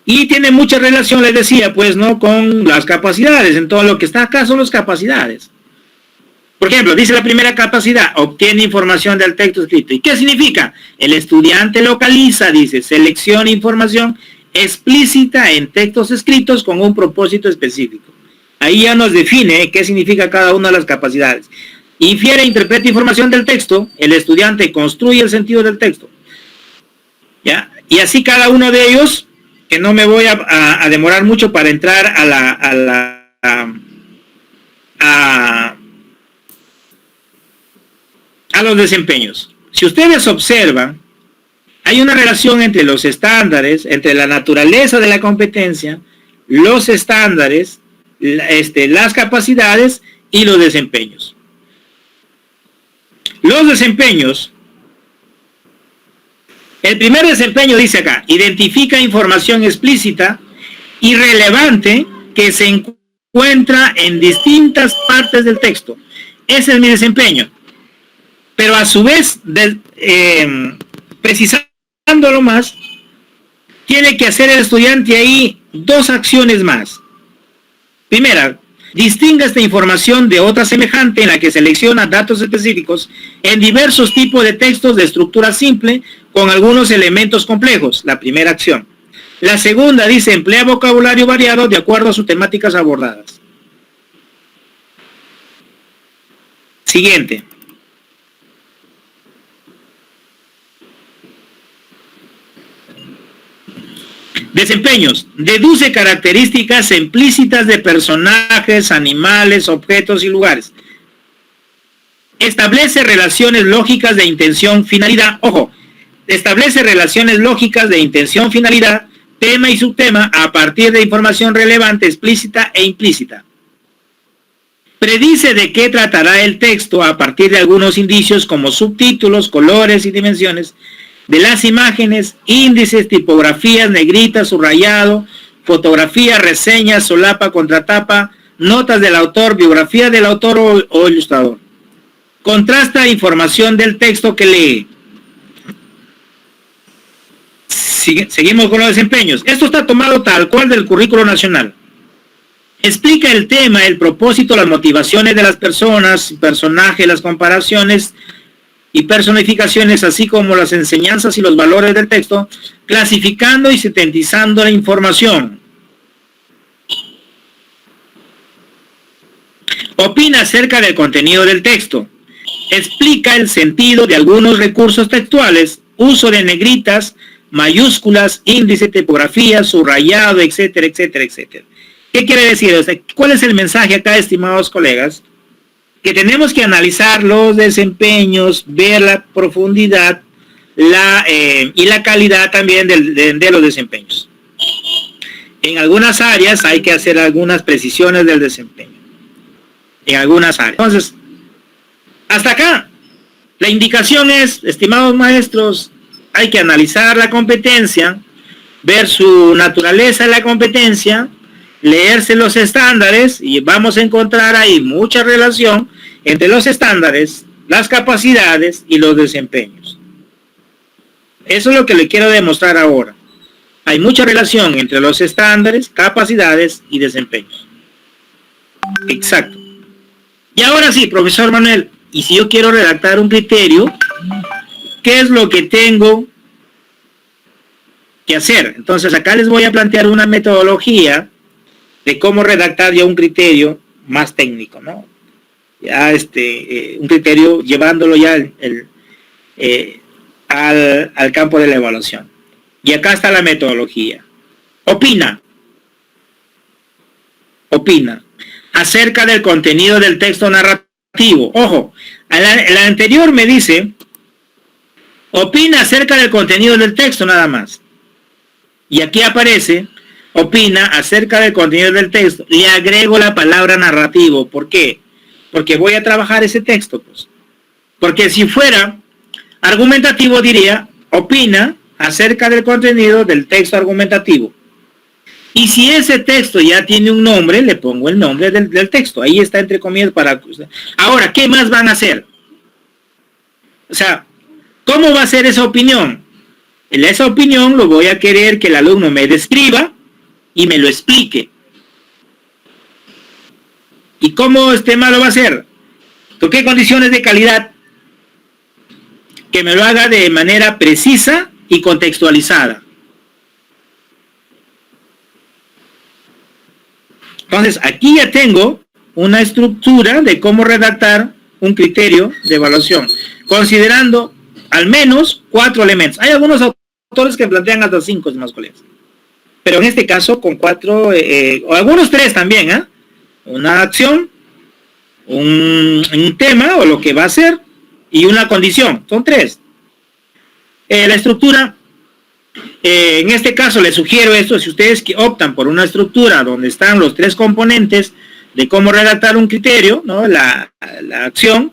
Y tiene mucha relación, les decía, pues, ¿no?, con las capacidades. Entonces, lo que está acá son las capacidades. Por ejemplo, dice la primera capacidad, obtiene información del texto escrito. ¿Y qué significa? El estudiante localiza, dice, selecciona información explícita en textos escritos con un propósito específico. Ahí ya nos define qué significa cada una de las capacidades. Infiere e interpreta información del texto, el estudiante construye el sentido del texto. ¿Ya? Y así cada uno de ellos, que no me voy a demorar mucho para entrar a los desempeños. Si ustedes observan, hay una relación entre los estándares, entre la naturaleza de la competencia, los estándares, las capacidades y los desempeños. Los desempeños, el primer desempeño dice acá, identifica información explícita y relevante que se encuentra en distintas partes del texto. Ese es mi desempeño. Pero a su vez, precisándolo más, tiene que hacer el estudiante ahí dos acciones más. Primera, distinga esta información de otra semejante en la que selecciona datos específicos en diversos tipos de textos de estructura simple con algunos elementos complejos. La primera acción. La segunda dice, emplea vocabulario variado de acuerdo a sus temáticas abordadas. Siguiente. Desempeños. Deduce características implícitas de personajes, animales, objetos y lugares. Establece relaciones lógicas de intención-finalidad. Ojo, establece relaciones lógicas de intención-finalidad, tema y subtema a partir de información relevante, explícita e implícita. Predice de qué tratará el texto a partir de algunos indicios como subtítulos, colores y dimensiones de las imágenes, índices, tipografías, negrita, subrayado, fotografía, reseñas, solapa, contratapa, notas del autor, biografía del autor o ilustrador. Contrasta información del texto que lee. Seguimos con los desempeños. Esto está tomado tal cual del currículo nacional. Explica el tema, el propósito, las motivaciones de las personas, personajes, las comparaciones y personificaciones, así como las enseñanzas y los valores del texto, clasificando y sintetizando la información. Opina acerca del contenido del texto. Explica el sentido de algunos recursos textuales, uso de negritas, mayúsculas, índice, tipografía, subrayado, etcétera, etcétera, etcétera. ¿Qué quiere decir? O sea, ¿cuál es el mensaje acá, estimados colegas? Que tenemos que analizar los desempeños, ver la profundidad y la calidad también de los desempeños. En algunas áreas hay que hacer algunas precisiones del desempeño. En algunas áreas. Entonces, hasta acá, la indicación es, estimados maestros, hay que analizar la competencia, ver su naturaleza en la competencia, leerse los estándares y vamos a encontrar ahí mucha relación entre los estándares, las capacidades y los desempeños. Eso es lo que le quiero demostrar ahora. Hay mucha relación entre los estándares, capacidades y desempeños. Exacto. Y ahora sí, profesor Manuel, y si yo quiero redactar un criterio, ¿qué es lo que tengo que hacer? Entonces acá les voy a plantear una metodología de cómo redactar ya un criterio más técnico, ¿no? Ya un criterio llevándolo ya al campo de la evaluación. Y acá está la metodología. Opina acerca del contenido del texto narrativo. Ojo, la anterior me dice, opina acerca del contenido del texto nada más. Y aquí aparece, opina acerca del contenido del texto. Le agrego la palabra narrativo. ¿Por qué? Porque voy a trabajar ese texto, pues. Porque si fuera argumentativo diría, opina acerca del contenido del texto argumentativo. Y si ese texto ya tiene un nombre, le pongo el nombre del texto. Ahí está entre comillas para... Ahora, ¿qué más van a hacer? O sea, ¿cómo va a ser esa opinión? En esa opinión lo voy a querer que el alumno me describa y me lo explique. ¿Y cómo este tema lo va a hacer? ¿Con qué condiciones de calidad? Que me lo haga de manera precisa y contextualizada. Entonces, aquí ya tengo una estructura de cómo redactar un criterio de evaluación, considerando al menos 4 elementos. Hay algunos autores que plantean hasta 5, más colegas. Pero en este caso, con 4, o algunos 3 también, ¿eh? Una acción, un tema, o lo que va a ser, y una condición. Son 3. La estructura, en este caso les sugiero esto, si ustedes optan por una estructura donde están los 3 componentes de cómo redactar un criterio, ¿no? La acción,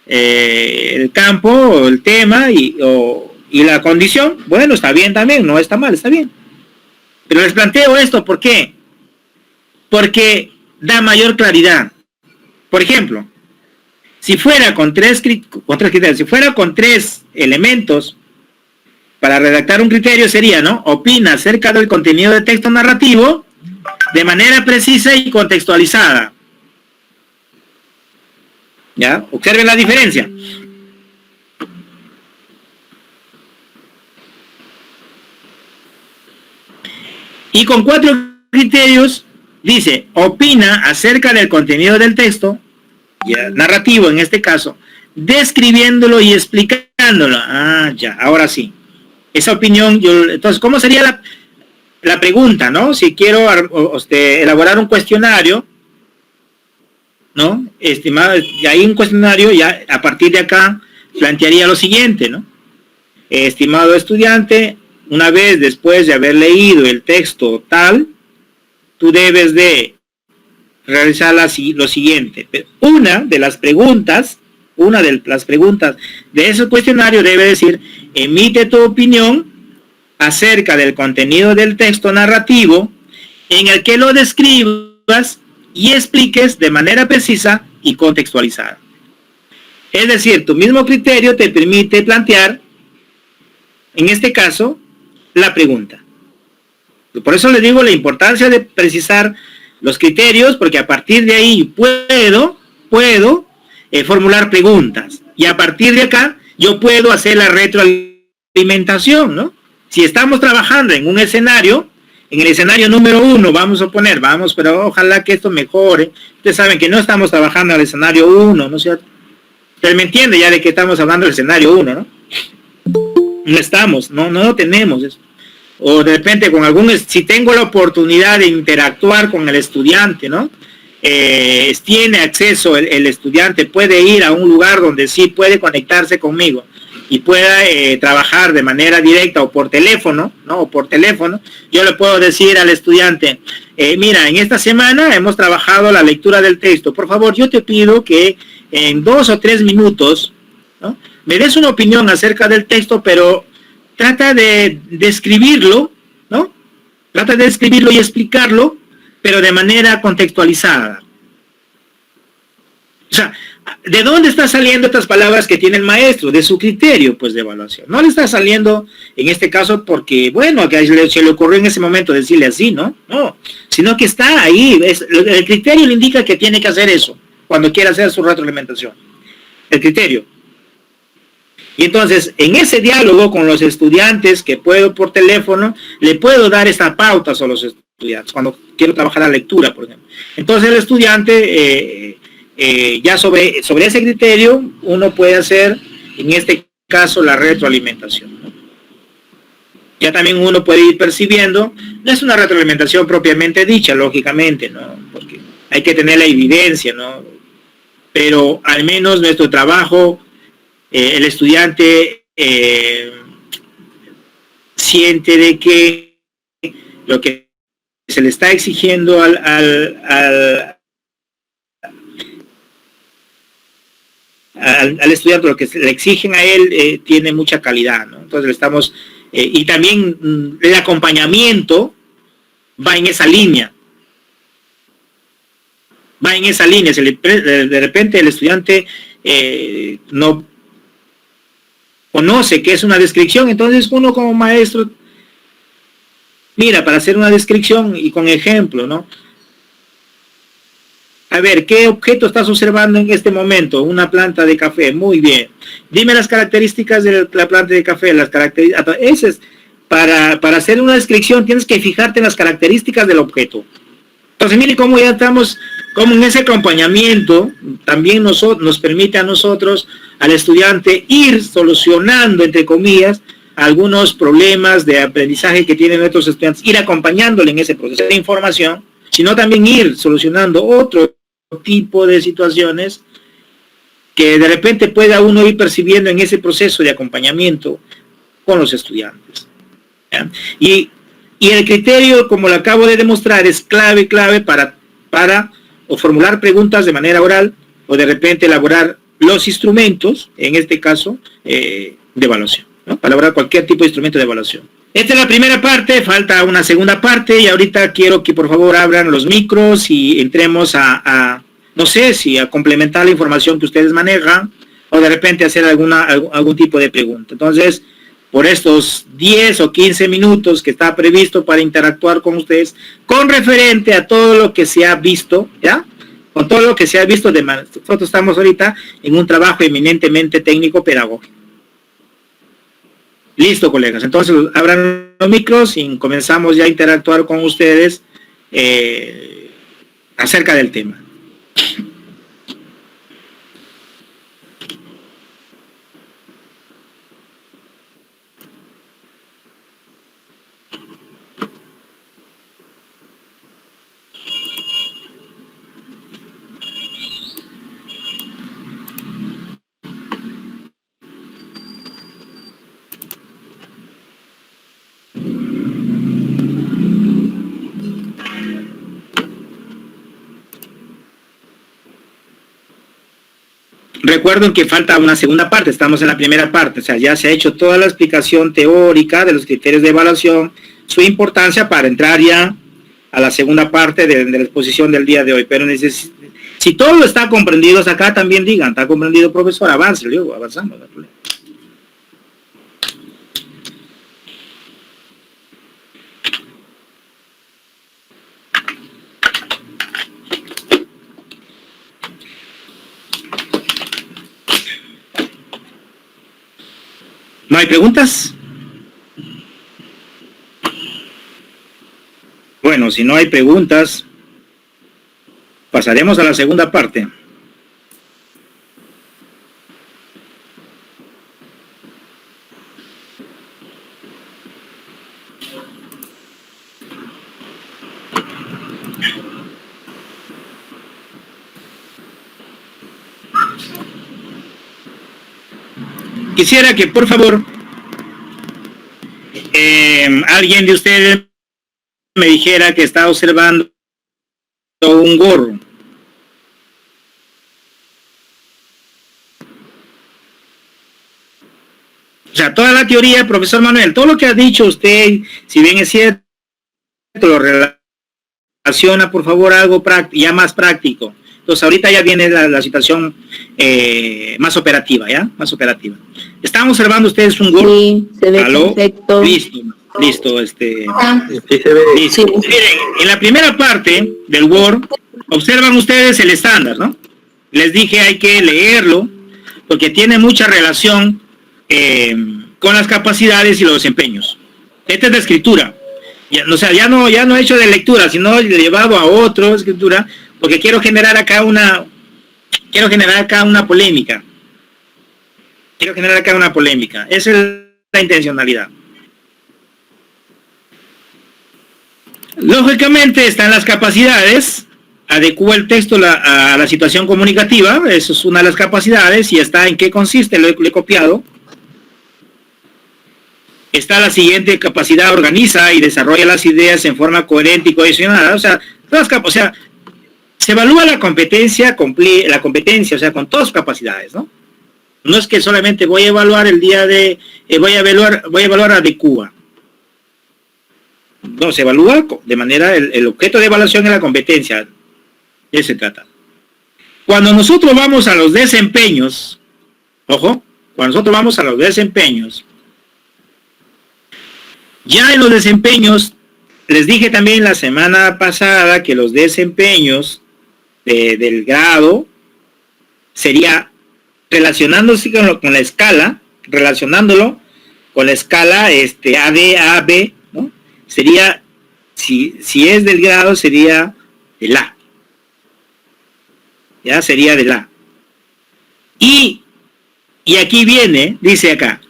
el campo, el tema y la condición, bueno, está bien también, no está mal, está bien. Pero les planteo esto, ¿por qué? Porque da mayor claridad. Por ejemplo, si fuera con 3 criterios, si fuera con 3 elementos para redactar un criterio sería, ¿no? Opina acerca del contenido de texto narrativo de manera precisa y contextualizada. ¿Ya? Observen la diferencia. Y con 4 criterios dice, opina acerca del contenido del texto, ya, narrativo en este caso, describiéndolo y explicándolo. Ah, ya, ahora sí. Esa opinión, entonces, ¿cómo sería la pregunta, no? Si quiero elaborar un cuestionario, ¿no? Estimado, y hay un cuestionario, ya a partir de acá plantearía lo siguiente, ¿no? Estimado estudiante, una vez después de haber leído el texto tal, tú debes de realizar lo siguiente. Una de las preguntas de ese cuestionario debe decir, emite tu opinión acerca del contenido del texto narrativo en el que lo describas y expliques de manera precisa y contextualizada. Es decir, tu mismo criterio te permite plantear, en este caso, la pregunta. Por eso les digo la importancia de precisar los criterios, porque a partir de ahí puedo formular preguntas. Y a partir de acá, yo puedo hacer la retroalimentación, ¿no? Si estamos trabajando en un escenario, en el escenario número 1, vamos a poner, pero ojalá que esto mejore. Ustedes saben que no estamos trabajando en el escenario 1, ¿no es cierto? Ustedes me entienden ya de que estamos hablando del escenario 1, ¿no? No estamos, no tenemos eso. O de repente con si tengo la oportunidad de interactuar con el estudiante, ¿no? Tiene acceso, el estudiante puede ir a un lugar donde sí puede conectarse conmigo y pueda trabajar de manera directa o por teléfono, ¿no? O por teléfono, yo le puedo decir al estudiante, mira, en esta semana hemos trabajado la lectura del texto, por favor, yo te pido que en 2 o 3 minutos, ¿no? Me des una opinión acerca del texto, pero trata de describirlo, ¿no? Trata de describirlo y explicarlo, pero de manera contextualizada. O sea, ¿de dónde están saliendo estas palabras que tiene el maestro? De su criterio, pues, de evaluación. No le está saliendo, en este caso, porque, bueno, que se le ocurrió en ese momento decirle así, ¿no? No, sino que está ahí. El criterio le indica que tiene que hacer eso, cuando quiera hacer su retroalimentación. El criterio. Y entonces, en ese diálogo con los estudiantes que puedo por teléfono, le puedo dar estas pautas a los estudiantes, cuando quiero trabajar la lectura, por ejemplo. Entonces, el estudiante, ya sobre ese criterio, uno puede hacer, en este caso, la retroalimentación, ¿no? Ya también uno puede ir percibiendo, no es una retroalimentación propiamente dicha, lógicamente, ¿no? Porque hay que tener la evidencia, ¿no? Pero al menos nuestro trabajo, el estudiante siente de que lo que se le está exigiendo al estudiante, lo que se le exigen a él, tiene mucha calidad, ¿no? Entonces le estamos, y también el acompañamiento va en esa línea. Si de repente el estudiante no conoce que es una descripción, entonces uno como maestro, mira, para hacer una descripción y con ejemplo, ¿no? A ver, ¿qué objeto estás observando en este momento? Una planta de café, muy bien. Dime las características de la planta de café, las características, ese es, para hacer una descripción tienes que fijarte en las características del objeto. Entonces, mire cómo ya estamos, como en ese acompañamiento, también nos permite a nosotros, al estudiante, ir solucionando, entre comillas, algunos problemas de aprendizaje que tienen nuestros estudiantes, ir acompañándole en ese proceso de información, sino también ir solucionando otro tipo de situaciones que de repente pueda uno ir percibiendo en ese proceso de acompañamiento con los estudiantes. ¿Ya? Y el criterio, como lo acabo de demostrar, es clave para o formular preguntas de manera oral o de repente elaborar los instrumentos, en este caso, de evaluación, ¿no? Para elaborar cualquier tipo de instrumento de evaluación. Esta es la primera parte, falta una segunda parte y ahorita quiero que por favor abran los micros y entremos no sé si a complementar la información que ustedes manejan o de repente hacer algún tipo de pregunta. Entonces, por estos 10 o 15 minutos que está previsto para interactuar con ustedes, con referente a todo lo que se ha visto, ¿ya? Con todo lo que se ha visto, nosotros estamos ahorita en un trabajo eminentemente técnico-pedagógico. Listo, colegas. Entonces, abran los micros y comenzamos ya a interactuar con ustedes acerca del tema. Recuerden que falta una segunda parte, estamos en la primera parte, o sea, ya se ha hecho toda la explicación teórica de los criterios de evaluación, su importancia para entrar ya a la segunda parte de la exposición del día de hoy. Pero si todo lo está comprendido, acá también digan, está comprendido, profesor, avance, luego avanzamos. ¿No hay preguntas? Bueno, si no hay preguntas, pasaremos a la segunda parte. Quisiera que, por favor, alguien de ustedes me dijera que está observando un gorro. O sea, toda la teoría, profesor Manuel, todo lo que ha dicho usted, si bien es cierto, lo relaciona, por favor, a algo ya más práctico. Entonces, ahorita ya viene la situación más operativa, ¿ya? Más operativa. ¿Están observando ustedes un gorro? Sí, se ve ¿Aló? perfecto. Listo, Sí, se ve. listo. Miren, en la primera parte del Word, observan ustedes el estándar, ¿no? Les dije hay que leerlo, porque tiene mucha relación con las capacidades y los desempeños. Esta es la escritura. O sea, ya no he hecho de lectura, sino llevado a otra escritura, porque quiero generar acá una polémica. Esa es la intencionalidad. Lógicamente están las capacidades, adecúa el texto a la situación comunicativa, eso es una de las capacidades, y está en qué consiste, lo he copiado. Está la siguiente capacidad: organiza y desarrolla las ideas en forma coherente y cohesionada. O sea, se evalúa la competencia, o sea, con todas sus capacidades, ¿no? No es que solamente voy a evaluar voy a evaluar a Cuba. No, se evalúa de manera, el objeto de evaluación es la competencia. De eso se trata. Cuando nosotros vamos a los desempeños, ojo, Cuando nosotros vamos a los desempeños, ya en los desempeños, les dije también la semana pasada que los desempeños del grado sería relacionándose con la escala, relacionándolo con la escala AD, AB, ¿no? Sería, si es del grado, sería del A. Ya sería del A. Y aquí viene, dice acá,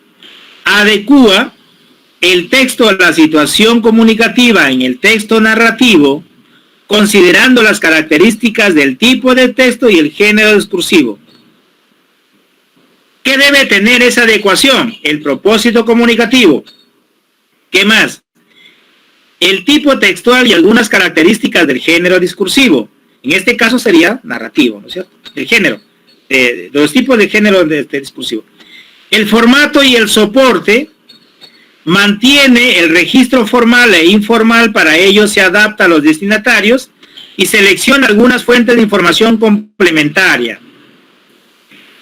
adecúa el texto a la situación comunicativa en el texto narrativo, considerando las características del tipo de texto y el género discursivo. ¿Qué debe tener esa adecuación? El propósito comunicativo. ¿Qué más? El tipo textual y algunas características del género discursivo. En este caso sería narrativo, ¿no es cierto? El género, los tipos de género discursivo. El formato y el soporte mantiene el registro formal e informal, para ello se adapta a los destinatarios y selecciona algunas fuentes de información complementaria.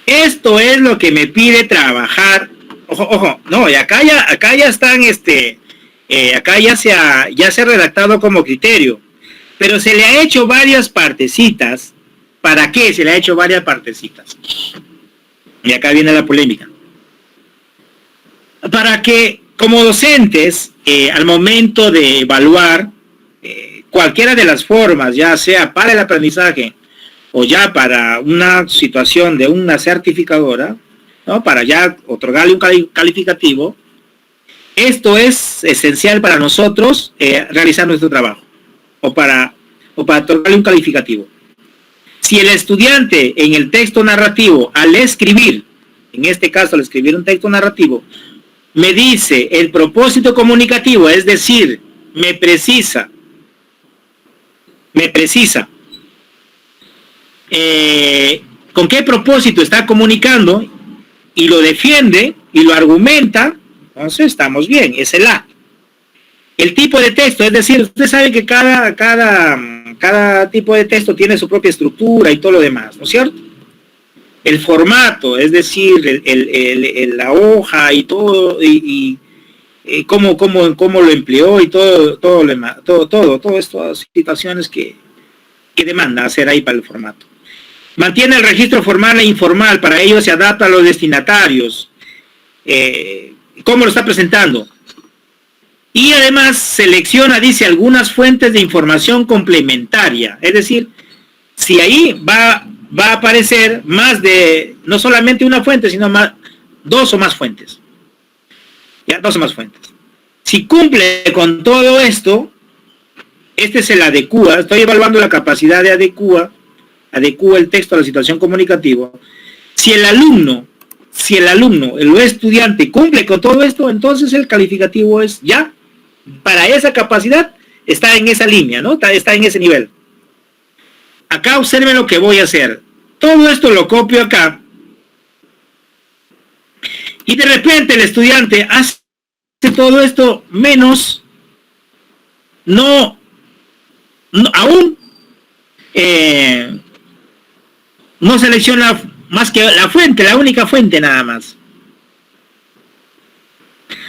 Esto es lo que me pide trabajar. Ojo, no, y acá ya están, acá ya se ha redactado como criterio, pero se le ha hecho varias partecitas. ¿Para qué se le ha hecho varias partecitas? Y acá viene la polémica. Para que, como docentes, al momento de evaluar cualquiera de las formas, ya sea para el aprendizaje o ya para una situación de una certificadora, ¿no? Para ya otorgarle un calificativo, esto es esencial para nosotros realizar nuestro trabajo, o para otorgarle un calificativo. Si el estudiante en el texto narrativo, al escribir, en este caso al escribir un texto narrativo, me dice el propósito comunicativo, es decir, me precisa con qué propósito está comunicando y lo defiende y lo argumenta, entonces estamos bien, es el A. El tipo de texto, es decir, usted sabe que cada tipo de texto tiene su propia estructura y todo lo demás, ¿no es cierto? El formato, es decir, la hoja y todo, y cómo lo empleó y todo estas situaciones que demanda hacer ahí para el formato. Mantiene el registro formal e informal, para ello se adapta a los destinatarios. ¿Cómo lo está presentando? Y además selecciona, dice, algunas fuentes de información complementaria. Es decir, si ahí va a aparecer más de, no solamente una fuente, sino dos o más fuentes. Ya, dos o más fuentes. Si cumple con todo esto, este es el adecúa. Estoy evaluando la capacidad de adecúa el texto a la situación comunicativa. Si el alumno, el estudiante cumple con todo esto, entonces el calificativo es ya, para esa capacidad, está en esa línea, ¿no? Está en ese nivel. Acá observen lo que voy a hacer. Todo esto lo copio acá. Y de repente el estudiante hace todo esto menos, aún no selecciona más que la fuente, la única fuente nada más.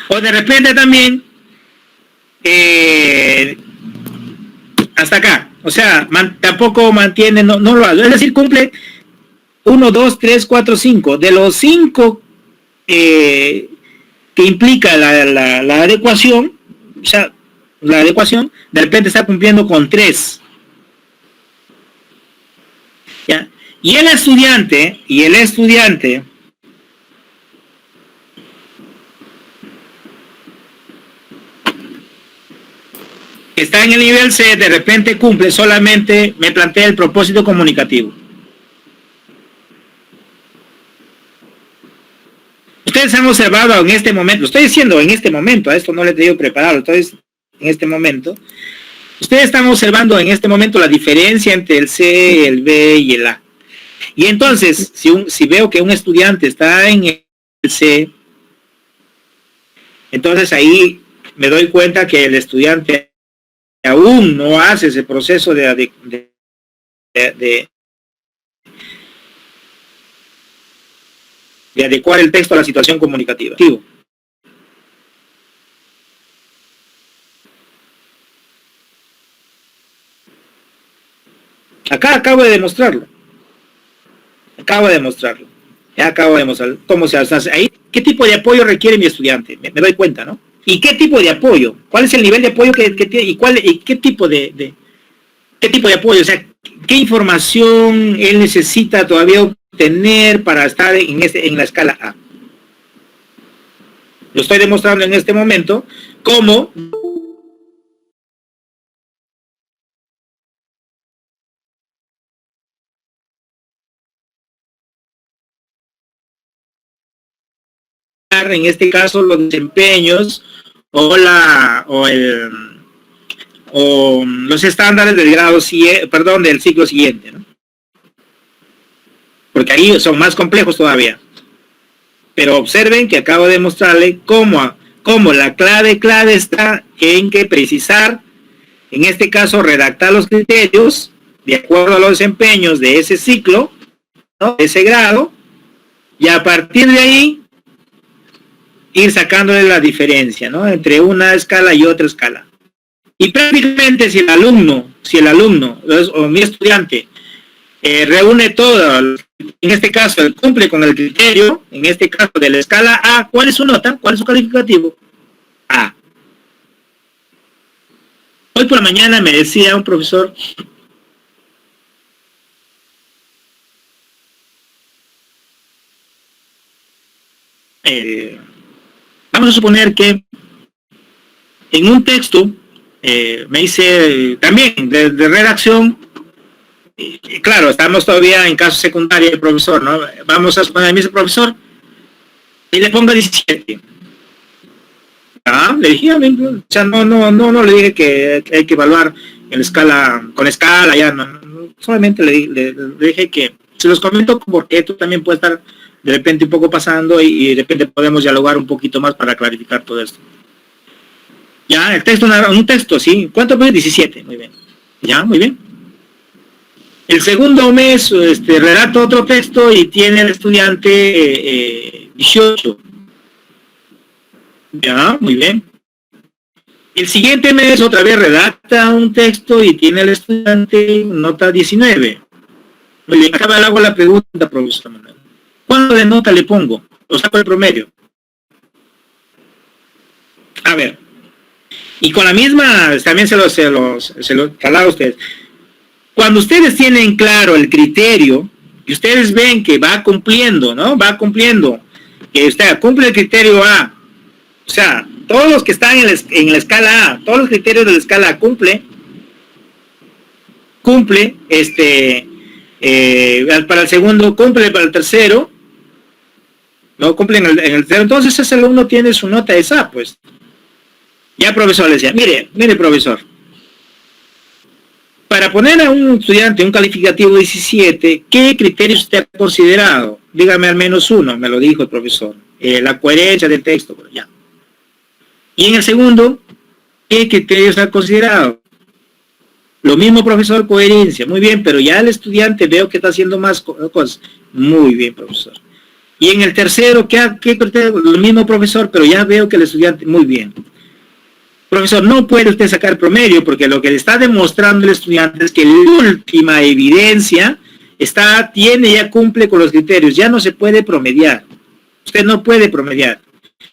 O de repente también hasta acá, o sea, tampoco mantiene, no lo hace, es decir, cumple 1, 2, 3, 4, 5, de los 5 que implica la adecuación, o sea, la adecuación, de repente está cumpliendo con 3. ¿Ya? Y el estudiante que está en el nivel C, de repente cumple solamente, me plantea el propósito comunicativo. Ustedes han observado en este momento, estoy diciendo en este momento, a esto no le he tenido preparado, entonces en este momento, ustedes están observando en este momento la diferencia entre el C, el B y el A. Y entonces, si veo que un estudiante está en el C, entonces ahí me doy cuenta que el estudiante aún no hace ese proceso de de adecuar el texto a la situación comunicativa. Acá acabo de demostrarlo. Ya acabo de mostrar cómo se hace ahí. ¿Qué tipo de apoyo requiere mi estudiante? Me doy cuenta, ¿no? ¿Y qué tipo de apoyo? ¿Cuál es el nivel de apoyo que tiene? ¿Y qué tipo de apoyo? O sea, ¿qué información él necesita todavía obtener para estar en la escala A? Lo estoy demostrando en este momento cómo en este caso los desempeños o los estándares del grado del ciclo siguiente, ¿no? Porque ahí son más complejos todavía. Pero observen que acabo de mostrarle cómo la clave está en que precisar, en este caso redactar los criterios de acuerdo a los desempeños de ese ciclo, ¿no? De ese grado, y a partir de ahí ir sacándole la diferencia, ¿no? Entre una escala y otra escala. Y prácticamente si el alumno o mi estudiante reúne todo, en este caso cumple con el criterio, en este caso de la escala A, ¿cuál es su nota? ¿Cuál es su calificativo? A. Hoy por la mañana me decía un profesor, vamos a suponer que en un texto me dice también de redacción, claro, estamos todavía en caso secundario del profesor, ¿no? Vamos a suponer, me dice profesor, y le ponga 17. Le dije, o sea, no le dije que hay que evaluar en escala, con escala, ya, no, solamente le dije que se los comento porque tú también puede estar de repente un poco pasando y de repente podemos dialogar un poquito más para clarificar todo esto. Ya, el texto, un texto, ¿sí? ¿Cuánto pone? 17, muy bien. Ya, muy bien. El segundo mes, redacto otro texto y tiene el estudiante 18. Ya, muy bien. El siguiente mes otra vez redacta un texto y tiene el estudiante nota 19. Muy bien, acá le hago la pregunta, profesor Manuel. ¿Cuánto de nota le pongo? Lo saco el promedio. A ver. Y con la misma, también se lo traslado a ustedes. Cuando ustedes tienen claro el criterio, y ustedes ven que va cumpliendo, ¿no? Va cumpliendo, que usted cumple el criterio A. O sea, todos los que están en la escala A, todos los criterios de la escala A cumple, para el segundo, cumple para el tercero, no cumple en el tercero, entonces ese alumno tiene su nota esa, pues. Ya profesor le decía, mire profesor, para poner a un estudiante un calificativo 17, ¿qué criterios usted ha considerado? Dígame al menos uno, me lo dijo el profesor. La coherencia del texto, pero ya. Y en el segundo, ¿qué criterios ha considerado? Lo mismo, profesor, coherencia. Muy bien, pero ya el estudiante veo que está haciendo más cosas. Muy bien, profesor. Y en el tercero, ¿qué criterio? Lo mismo, profesor, pero ya veo que el estudiante, muy bien. Profesor, no puede usted sacar promedio porque lo que le está demostrando el estudiante es que la última evidencia ya cumple con los criterios, ya no se puede promediar. Usted no puede promediar.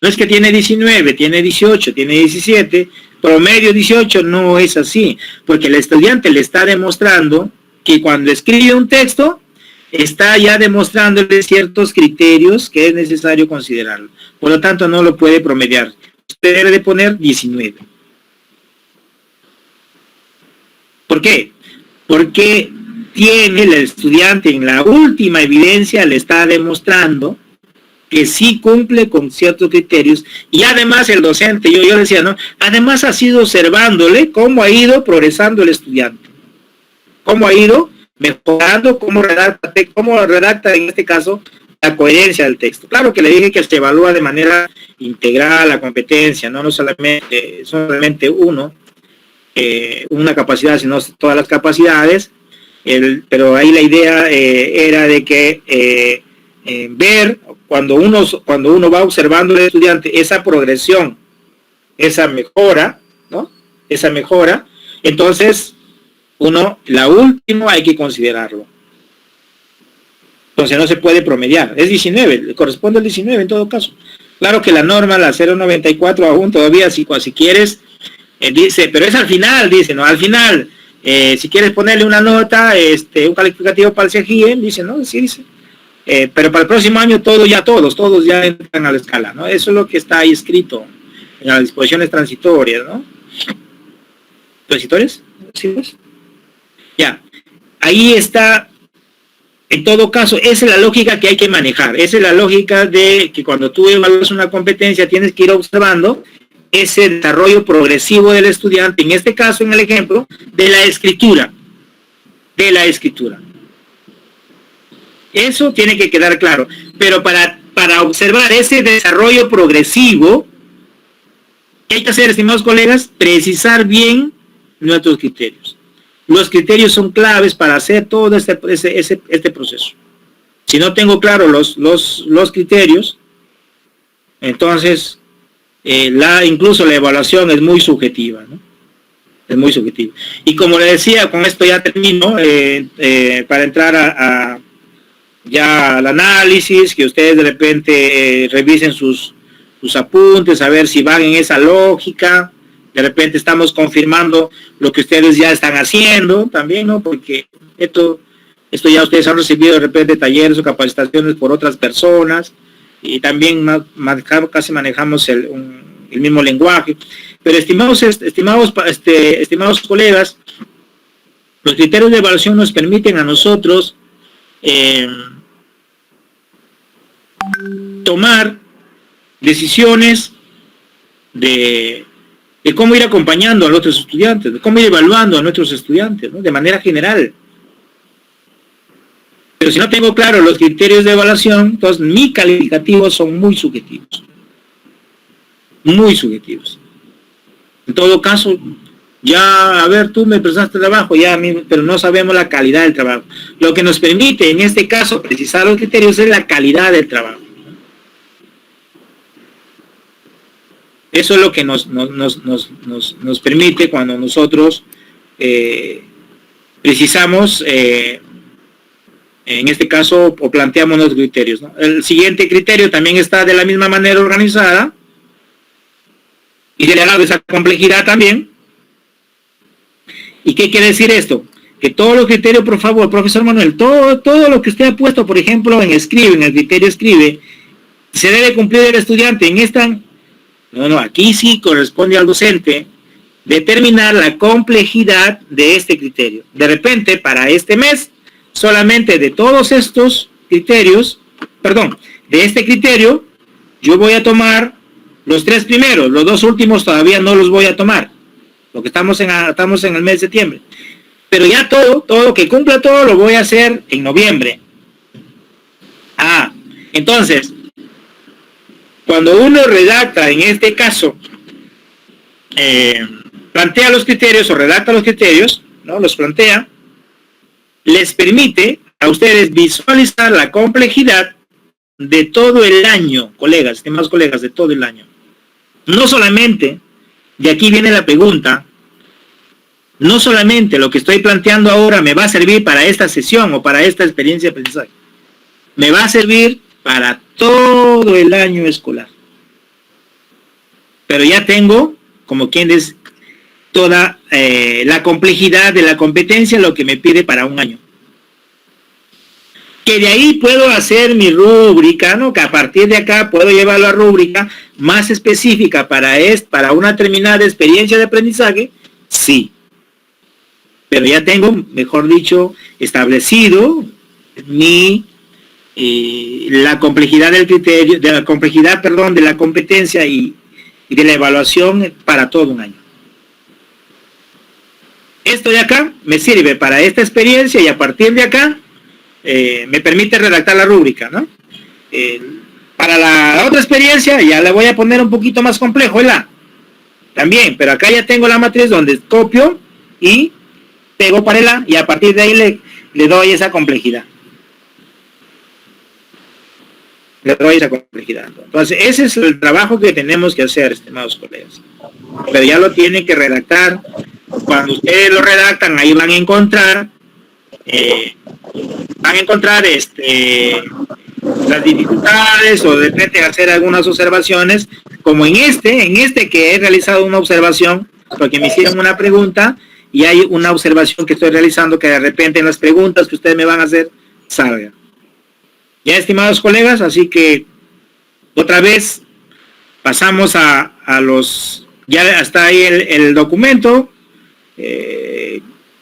No es que tiene 19, tiene 18, tiene 17, promedio 18, no es así, porque el estudiante le está demostrando que cuando escribe un texto, está ya demostrándole ciertos criterios que es necesario considerarlo. Por lo tanto, no lo puede promediar. Usted debe de poner 19. ¿Por qué? Porque tiene el estudiante en la última evidencia, le está demostrando que sí cumple con ciertos criterios y además el docente, yo decía, ¿no? Además ha sido observándole cómo ha ido progresando el estudiante, cómo ha ido mejorando, cómo redacta en este caso la coherencia del texto. Claro que le dije que se evalúa de manera integral la competencia, no solamente una capacidad, sino todas las capacidades, pero ahí la idea era de que ver cuando uno va observando al estudiante esa progresión, esa mejora, ¿no? Esa mejora, entonces la última hay que considerarlo. Entonces no se puede promediar, es 19, le corresponde al 19 en todo caso. Claro que la norma, la 094 aún todavía, si quieres, dice, pero es al final, dice, ¿no? Al final, si quieres ponerle una nota, un calificativo para el CEGIE, dice, ¿no? Sí, dice. Pero para el próximo año todos ya entran a la escala, ¿no? Eso es lo que está ahí escrito en las disposiciones transitorias, ¿no? ¿Transitorias? ¿Sí ves? Ya, ahí está. En todo caso, esa es la lógica que hay que manejar. Esa es la lógica de que cuando tú evalúas una competencia tienes que ir observando ese desarrollo progresivo del estudiante, en este caso, en el ejemplo, de la escritura. Eso tiene que quedar claro. Pero para observar ese desarrollo progresivo, ¿qué hay que hacer, estimados colegas? Precisar bien nuestros criterios. Los criterios son claves para hacer todo este proceso. Si no tengo claro los criterios, entonces incluso la evaluación es muy subjetiva, ¿no? Es muy subjetiva. Y como le decía, con esto ya termino, para entrar ya al análisis, que ustedes de repente revisen sus apuntes, a ver si van en esa lógica. De repente estamos confirmando lo que ustedes ya están haciendo también, ¿no? Porque esto ya ustedes han recibido de repente talleres o capacitaciones por otras personas y también casi manejamos el mismo lenguaje. Pero estimados colegas, los criterios de evaluación nos permiten a nosotros tomar decisiones de cómo ir acompañando a los otros estudiantes, de cómo ir evaluando a nuestros estudiantes, ¿no? De manera general. Pero si no tengo claro los criterios de evaluación, entonces mis calificativos son muy subjetivos. Muy subjetivos. En todo caso, ya, a ver, tú me prestaste trabajo, pero no sabemos la calidad del trabajo. Lo que nos permite, en este caso, precisar los criterios es la calidad del trabajo. Eso es lo que nos permite cuando nosotros precisamos, en este caso, o planteamos los criterios, ¿no? El siguiente criterio también está de la misma manera organizada y de lado esa complejidad también. ¿Y qué quiere decir esto? Que todos los criterios, por favor, profesor Manuel, todo lo que usted ha puesto, por ejemplo, en el criterio escribe, se debe cumplir el estudiante en esta... No, aquí sí corresponde al docente determinar la complejidad de este criterio. De repente, para este mes, solamente de todos estos criterios, de este criterio, yo voy a tomar los 3 primeros, los 2 últimos todavía no los voy a tomar, porque estamos en el mes de septiembre. Pero ya todo que cumpla todo lo voy a hacer en noviembre. Entonces, cuando uno redacta, en este caso, plantea los criterios o redacta los criterios, ¿no? Los plantea, les permite a ustedes visualizar la complejidad de todo el año, colegas, estimados colegas, de todo el año. No solamente, de aquí viene la pregunta, no solamente lo que estoy planteando ahora me va a servir para esta sesión o para esta experiencia de aprendizaje, me va a servir para todo el año escolar. Pero ya tengo, como quien es, toda la complejidad de la competencia, lo que me pide para un año. Que de ahí puedo hacer mi rúbrica, ¿no? Que a partir de acá puedo llevar la rúbrica más específica para una determinada experiencia de aprendizaje, sí. Pero ya tengo, mejor dicho, establecido la complejidad del criterio, de la competencia y de la evaluación para todo un año. Esto de acá me sirve para esta experiencia y a partir de acá me permite redactar la rúbrica, ¿no? Para la otra experiencia ya le voy a poner un poquito más complejo también, pero acá ya tengo la matriz donde copio y pego para el y a partir de ahí le doy esa complejidad. le doy esa complejidad. Entonces, ese es el trabajo que tenemos que hacer, estimados colegas. Pero ya lo tienen que redactar. Cuando ustedes lo redactan, ahí van a encontrar las dificultades, o de repente hacer algunas observaciones, como en este que he realizado una observación, porque me hicieron una pregunta, y hay una observación que estoy realizando que de repente en las preguntas que ustedes me van a hacer, salga. Ya, estimados colegas, así que otra vez pasamos a los, ya está ahí el documento,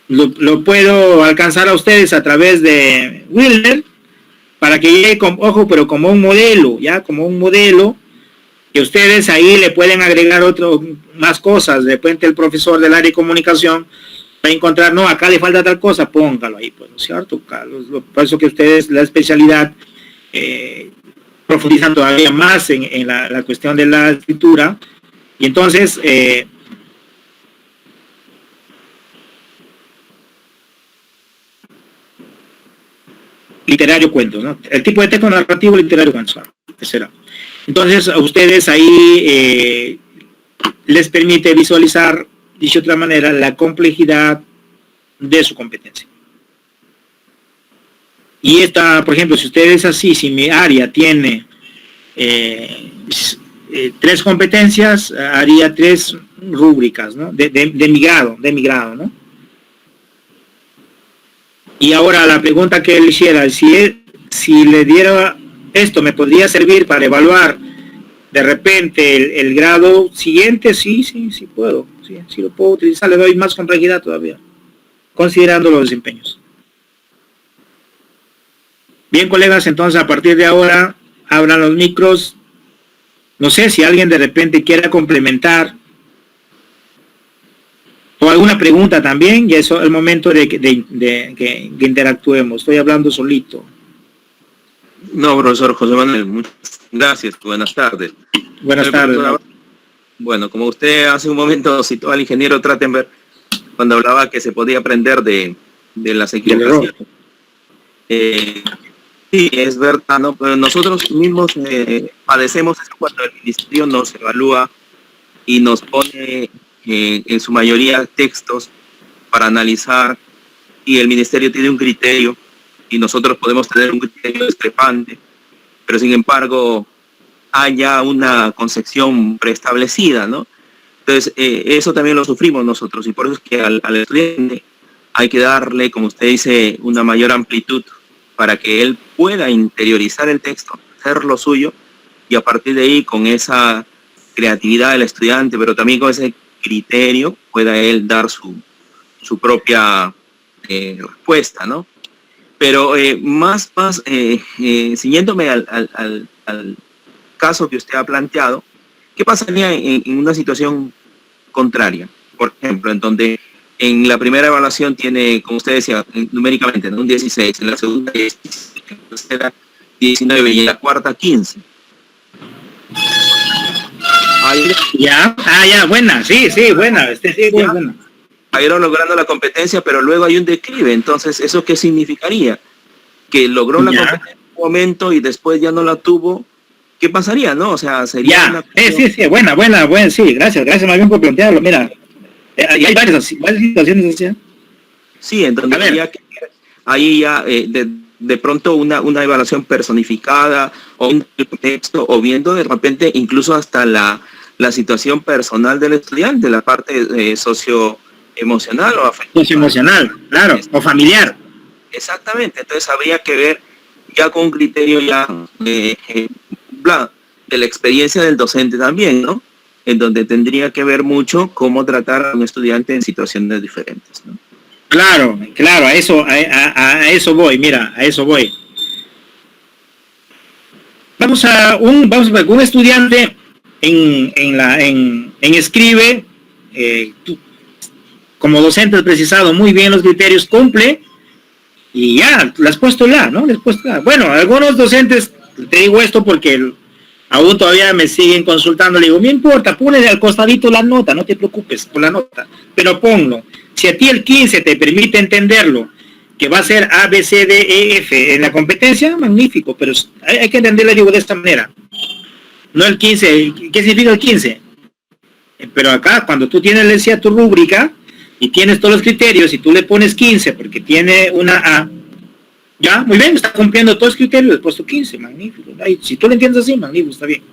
lo puedo alcanzar a ustedes a través de Wilner, para que llegue, ojo, pero como un modelo, ya, como un modelo, que ustedes ahí le pueden agregar más cosas. De repente el profesor del área de comunicación va a encontrar, no, acá le falta tal cosa, póngalo ahí, pues, ¿no es cierto? Por eso que ustedes, la especialidad, profundizan todavía más en la cuestión de la escritura, y entonces literario cuentos, ¿no? El tipo de texto narrativo literario cuentos, será. Entonces a ustedes ahí les permite visualizar, dicho de otra manera, la complejidad de su competencia. Y esta, por ejemplo, si ustedes así, si mi área tiene 3 competencias, haría 3 rúbricas, ¿no? de mi grado, ¿no? Y ahora la pregunta que él hiciera, si le diera esto, ¿me podría servir para evaluar de repente el grado siguiente? Sí puedo, sí lo puedo utilizar, le doy más complejidad todavía, considerando los desempeños. Bien, colegas, entonces a partir de ahora, abran los micros. No sé si alguien de repente quiera complementar o alguna pregunta también, y eso es el momento de que interactuemos. Estoy hablando solito. No, profesor José Manuel, muchas gracias. Buenas tardes. Buenas tardes. Bueno, como usted hace un momento citó al ingeniero Trattenberg cuando hablaba que se podía aprender de las equivocaciones. Sí, es verdad, ¿no? Pero nosotros mismos padecemos eso cuando el ministerio nos evalúa y nos pone en su mayoría textos para analizar, y el ministerio tiene un criterio y nosotros podemos tener un criterio discrepante, pero sin embargo haya una concepción preestablecida, ¿no? Entonces eso también lo sufrimos nosotros, y por eso es que al estudiante hay que darle, como usted dice, una mayor amplitud para que él pueda interiorizar el texto, hacer lo suyo, y a partir de ahí, con esa creatividad del estudiante, pero también con ese criterio, pueda él dar su propia respuesta, ¿no? Pero siguiéndome al caso que usted ha planteado, ¿qué pasaría en una situación contraria? Por ejemplo, en donde en la primera evaluación tiene, como usted decía, numéricamente, ¿no? Un 16, en la segunda 16, en la tercera 19 y en la cuarta 15. Ya, buena, sí, buena, buena. Ahí logrando la competencia, pero luego hay un declive. Entonces, ¿eso qué significaría? Que logró la competencia en un momento y después ya no la tuvo. ¿Qué pasaría, no? O sea, sería... Sí, buena, sí, gracias más bien por plantearlo. Mira, y hay varias situaciones así. Sí, entonces ahí ya de pronto una evaluación personificada, o un texto, o viendo de repente incluso hasta la situación personal del estudiante, la parte socioemocional o afectiva. Socioemocional, claro, o familiar. Exactamente, entonces habría que ver ya con un criterio ya de la experiencia del docente también, ¿no? En donde tendría que ver mucho cómo tratar a un estudiante en situaciones diferentes, ¿no? Claro, a eso voy, mira, a eso voy. Vamos a ver, un estudiante en Escribe, como docente has precisado muy bien los criterios, cumple, y ya, le has puesto la, ¿no? Bueno, algunos docentes, te digo esto porque aún todavía me siguen consultando, le digo, no importa, ponle al costadito la nota, no te preocupes por la nota, pero ponlo. Si a ti el 15 te permite entenderlo, que va a ser A, B, C, D, E, F en la competencia, magnífico, pero hay que entenderlo, digo, de esta manera. No el 15, ¿qué significa el 15? Pero acá, cuando tú tienes, le decía, tu rúbrica, y tienes todos los criterios, y tú le pones 15, porque tiene una A, ya, muy bien, está cumpliendo todos los criterios, le he puesto 15, magnífico. Ay, si tú lo entiendes así, magnífico, está bien.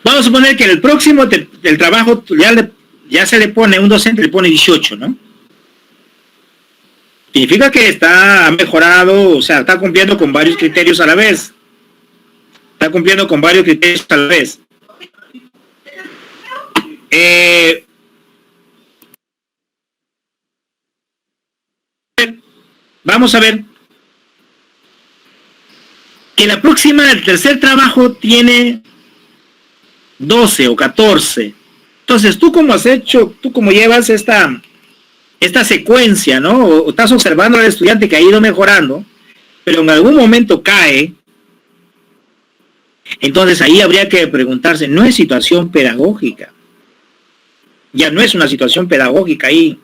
Vamos a suponer que en el próximo del trabajo ya se le pone, un docente le pone 18, ¿no? Significa que ha mejorado, o sea, está cumpliendo con varios criterios a la vez. Está cumpliendo con varios criterios a la vez. Vamos a ver que la próxima, el tercer trabajo tiene 12 o 14. Entonces, tú como has hecho, tú como llevas esta secuencia, ¿no? O estás observando al estudiante que ha ido mejorando, pero en algún momento cae. Entonces ahí habría que preguntarse, no es situación pedagógica. Ya no es una situación pedagógica ahí.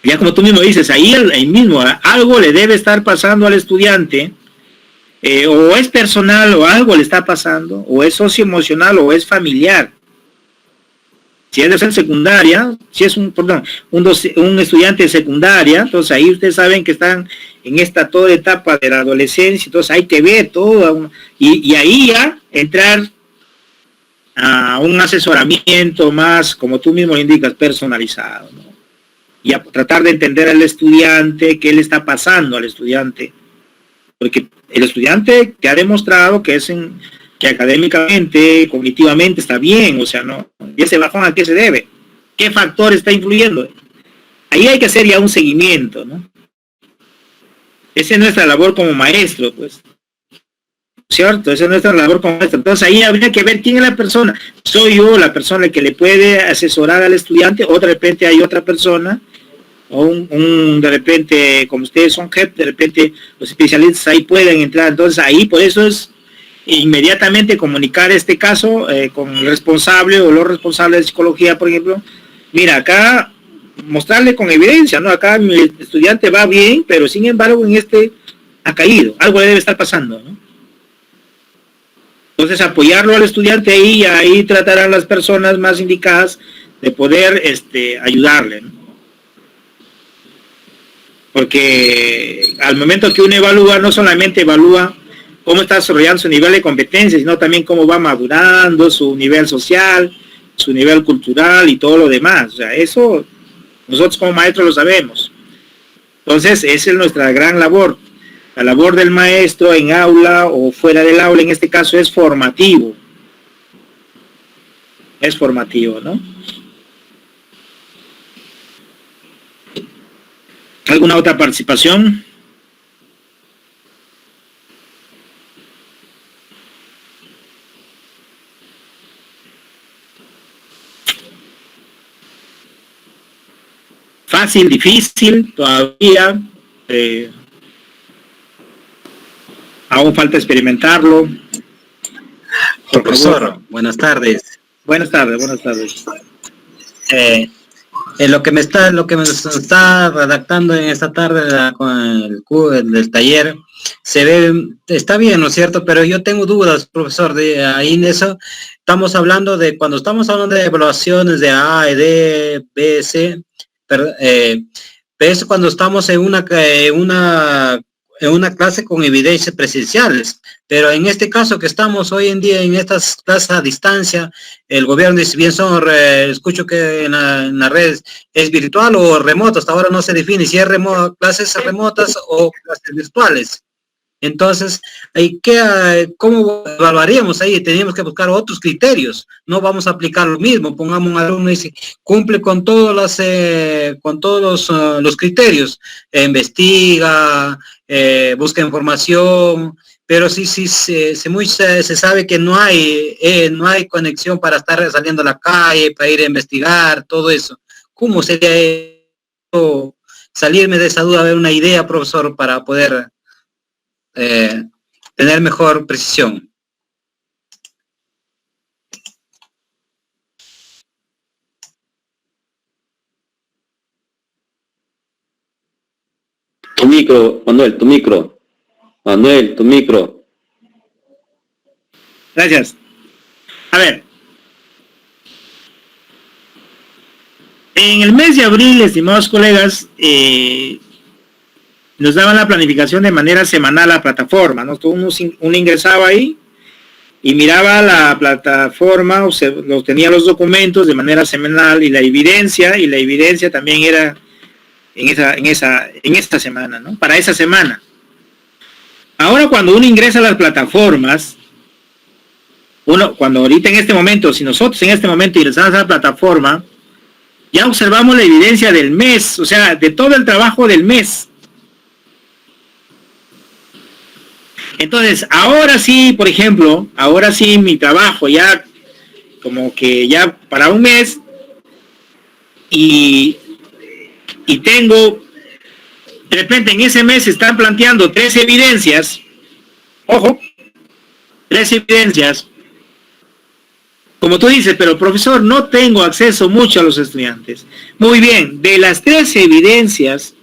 Ya como tú mismo dices, ahí mismo algo le debe estar pasando al estudiante, o es personal o algo le está pasando, o es socioemocional o es familiar. Si es de ser secundaria, si es un estudiante de secundaria, entonces ahí ustedes saben que están en esta toda etapa de la adolescencia, entonces hay que ver todo, y ahí ya entrar a un asesoramiento más, como tú mismo indicas, personalizado, ¿no? Y a tratar de entender al estudiante, qué le está pasando al estudiante, porque el estudiante te ha demostrado que que académicamente, cognitivamente está bien, o sea, ¿no? ¿Y ese bajón a qué se debe? ¿Qué factor está influyendo? Ahí hay que hacer ya un seguimiento, ¿no? Esa es nuestra labor como maestro, pues. ¿Cierto? Esa es nuestra labor como maestro. Entonces ahí habría que ver quién es la persona. ¿Soy yo la persona que le puede asesorar al estudiante, o de repente hay otra persona, o de repente, como ustedes son jefe, de repente los especialistas ahí pueden entrar? Entonces ahí, por eso es inmediatamente comunicar este caso con el responsable o los responsables de psicología, por ejemplo. Mira, acá mostrarle con evidencia, ¿no? Acá mi estudiante va bien, pero sin embargo en ha caído, algo le debe estar pasando, ¿no? Entonces apoyarlo al estudiante ahí, y ahí tratarán las personas más indicadas de poder ayudarle, ¿no? Porque al momento que uno evalúa, no solamente evalúa cómo está desarrollando su nivel de competencia, sino también cómo va madurando, su nivel social, su nivel cultural y todo lo demás. O sea, eso nosotros como maestros lo sabemos. Entonces, esa es nuestra gran labor. La labor del maestro en aula o fuera del aula, en este caso, es formativo. Es formativo, ¿no? ¿Alguna otra participación? Fácil, difícil, todavía. Aún falta experimentarlo. Profesor, buenas tardes. Buenas tardes, buenas tardes. Lo que me está redactando en esta tarde con el del taller está bien, ¿no es cierto? Pero yo tengo dudas, profesor, de ahí en eso. Cuando estamos hablando de evaluaciones de A, D, B, C, pero eso cuando estamos en una clase con evidencias presenciales, pero en este caso que estamos hoy en día en estas clases a distancia, el gobierno dice, bien escucho que en las redes es virtual o remoto, hasta ahora no se define si es clases remotas o clases virtuales. Entonces, ¿cómo evaluaríamos ahí? Teníamos que buscar otros criterios, no vamos a aplicar lo mismo. Pongamos un alumno y dice, cumple con todos los criterios, investiga, busca información, pero sí se sabe que no hay conexión para estar saliendo a la calle, para ir a investigar, todo eso. ¿Cómo sería eso? Salirme de esa duda, ver una idea, profesor, para poder tener mejor precisión. Tu micro, Manuel, tu micro. Manuel, tu micro. Gracias. A ver. En el mes de abril, estimados colegas, nos daban la planificación de manera semanal a la plataforma, ¿no? Uno ingresaba ahí y miraba la plataforma, tenía los documentos de manera semanal y la evidencia también era en esta semana, ¿no? Para esa semana. Ahora cuando uno ingresa a las plataformas, cuando ahorita en este momento, si nosotros en este momento ingresamos a la plataforma, ya observamos la evidencia del mes, o sea, de todo el trabajo del mes. Entonces, ahora sí, por ejemplo, ahora sí mi trabajo ya como que ya para un mes y tengo, de repente en ese mes se están planteando 3 evidencias, ojo, 3 evidencias, como tú dices, pero profesor, no tengo acceso mucho a los estudiantes. Muy bien, de las 3 evidencias,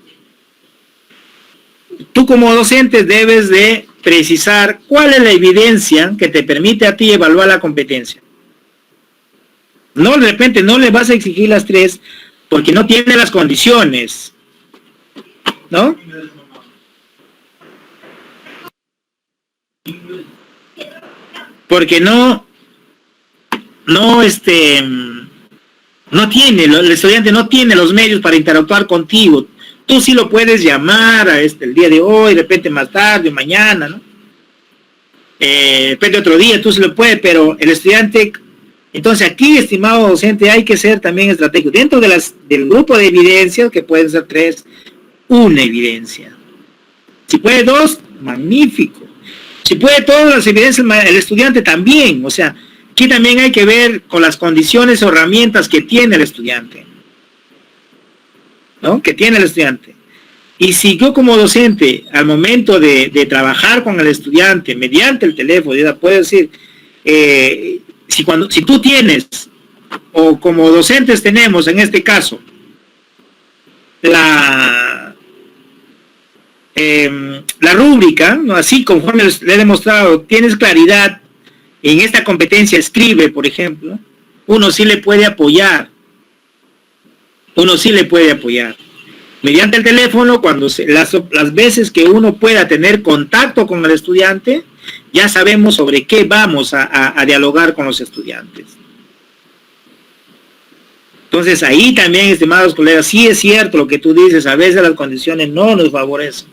tú como docente debes de precisar cuál es la evidencia que te permite a ti evaluar la competencia. No, de repente no le vas a exigir las 3 porque no tiene las condiciones, ¿no? Porque no tiene, el estudiante no tiene los medios para interactuar contigo. Tú sí lo puedes llamar el día de hoy, de repente más tarde, mañana, ¿no? De repente otro día, tú sí lo puedes, pero el estudiante... Entonces aquí, estimado docente, hay que ser también estratégico. Dentro del grupo de evidencias, que pueden ser 3, una evidencia. Si puede 2, magnífico. Si puede todas las evidencias, el estudiante también. O sea, aquí también hay que ver con las condiciones o herramientas que tiene el estudiante, ¿no? Que tiene el estudiante. Y si yo como docente, al momento de trabajar con el estudiante, mediante el teléfono, ya puedo decir, si tú tienes, o como docentes tenemos en este caso, la rúbrica, ¿no? Así conforme le he demostrado, tienes claridad en esta competencia, escribe, por ejemplo, uno sí le puede apoyar. Mediante el teléfono, cuando las veces que uno pueda tener contacto con el estudiante, ya sabemos sobre qué vamos a dialogar con los estudiantes. Entonces ahí también, estimados colegas, sí es cierto lo que tú dices, a veces las condiciones no nos favorecen.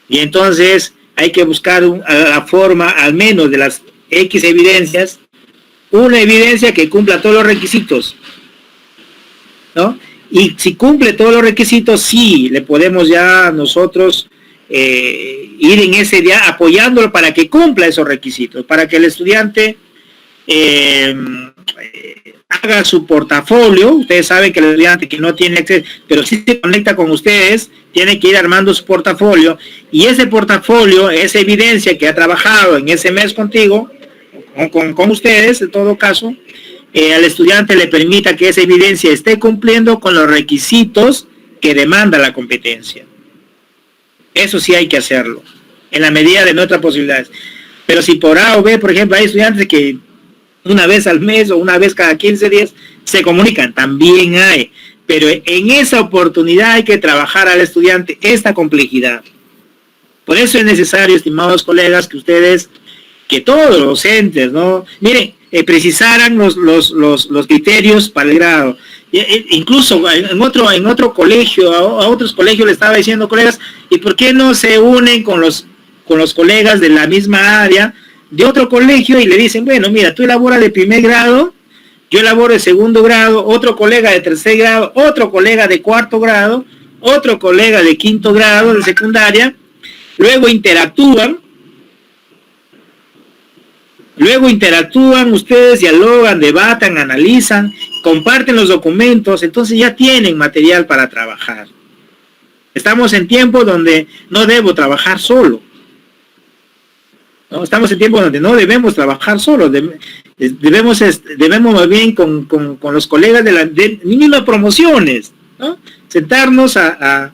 Y entonces hay que buscar la forma, al menos de las X evidencias, una evidencia que cumpla todos los requisitos, ¿no? Y si cumple todos los requisitos, sí, le podemos ya nosotros ir en ese día apoyándolo para que cumpla esos requisitos, para que el estudiante haga su portafolio. Ustedes saben que el estudiante que no tiene acceso, pero sí se conecta con ustedes, tiene que ir armando su portafolio, y ese portafolio, esa evidencia que ha trabajado en ese mes contigo, con ustedes, en todo caso, al estudiante le permita que esa evidencia esté cumpliendo con los requisitos que demanda la competencia. Eso sí hay que hacerlo, en la medida de nuestras posibilidades. Pero si por A o B, por ejemplo, hay estudiantes que una vez al mes o una vez cada 15 días se comunican, también hay. Pero en esa oportunidad hay que trabajar al estudiante esta complejidad. Por eso es necesario, estimados colegas, que ustedes, que todos los docentes, ¿no? Miren, precisaran los criterios para el grado. Incluso en otro colegio, a otros colegios le estaba diciendo, colegas, ¿y por qué no se unen con los colegas de la misma área de otro colegio y le dicen, bueno, mira, tú elaboras de primer grado, yo elaboro de segundo grado, otro colega de tercer grado, otro colega de cuarto grado, otro colega de quinto grado de secundaria, luego interactúan, ustedes dialogan, debatan, analizan, comparten los documentos, entonces ya tienen material para trabajar. Estamos en tiempos donde no debo trabajar solo. ¿No? Estamos en tiempos donde no debemos trabajar solos, debemos más bien con los colegas de mínimo promociones, ¿no? Sentarnos a